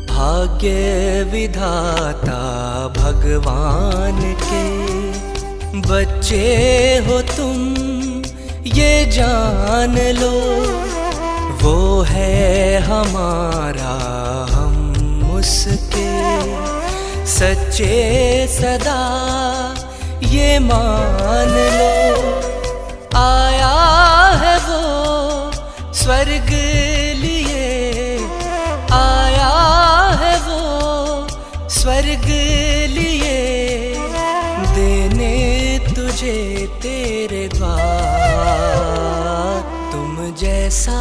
भाग्य विधाता भगवान के बच्चे हो तुम, ये जान लो। वो है हमारा, हम उसके सच्चे सदा, ये मान लो। आया है वो स्वर्ग लिए, आया है वो स्वर्ग लिए, देने तुझे तेरे द्वार। तुम जैसा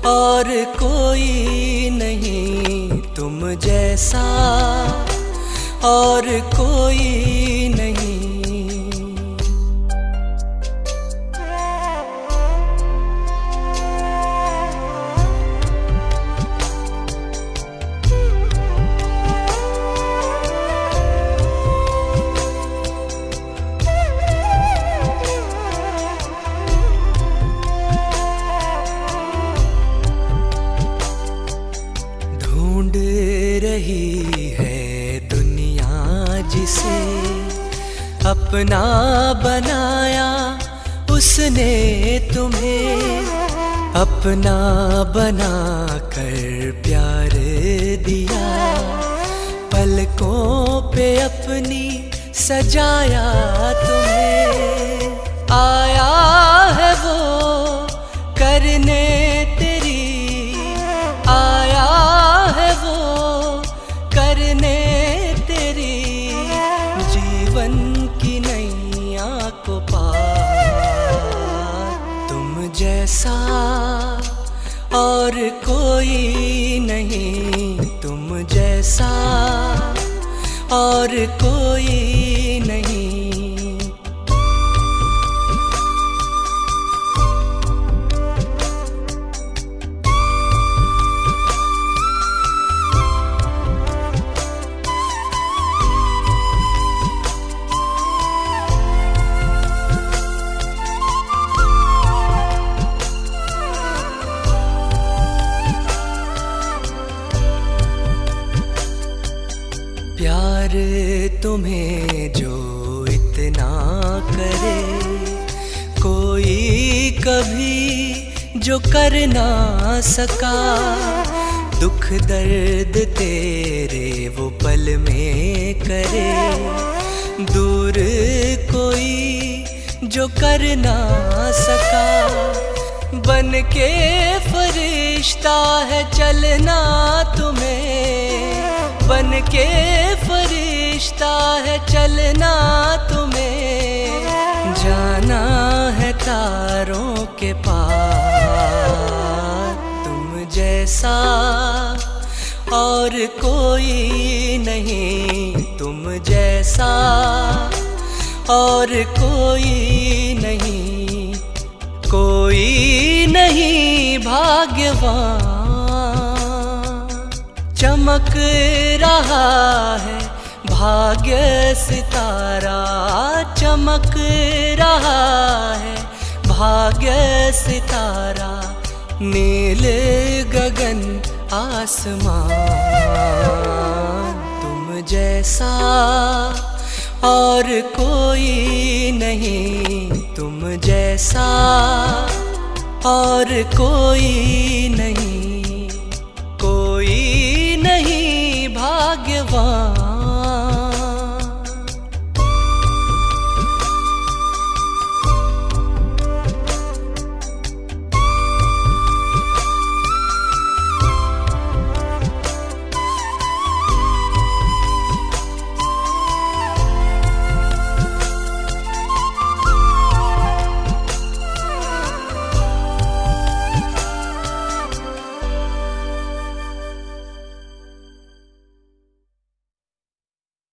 और कोई नहीं, तुम जैसा और कोई नहीं। ढूंढ रही है दुनिया जिसे अपना बनाया उसने तुम्हें, अपना बना कर प्यार दिया। पलकों पे अपनी सजाया तुम्हें, आया है वो करने तेरी, आया है वो करने तेरी, जीवन की नैया को पार। तुम जैसा और कोई नहीं, तुम जैसा और कोई नहीं। प्यार तुम्हें जो इतना करे, कोई कभी जो कर ना सका। दुख दर्द तेरे वो पल में करे, दूर कोई जो कर ना सका। बन के फरिश्ता है चलना तुम्हें, बन के फरिश्ता है चलना तुम्हें। जाना है तारों के पार, तुम जैसा और कोई नहीं, तुम जैसा और कोई नहीं, कोई नहीं भाग्यवान। चमक रहा है भाग्य सितारा, चमक रहा है भाग्य सितारा। नील गगन आसमान, तुम जैसा और कोई नहीं, तुम जैसा और कोई नहीं, कोई नहीं भाग्यवान।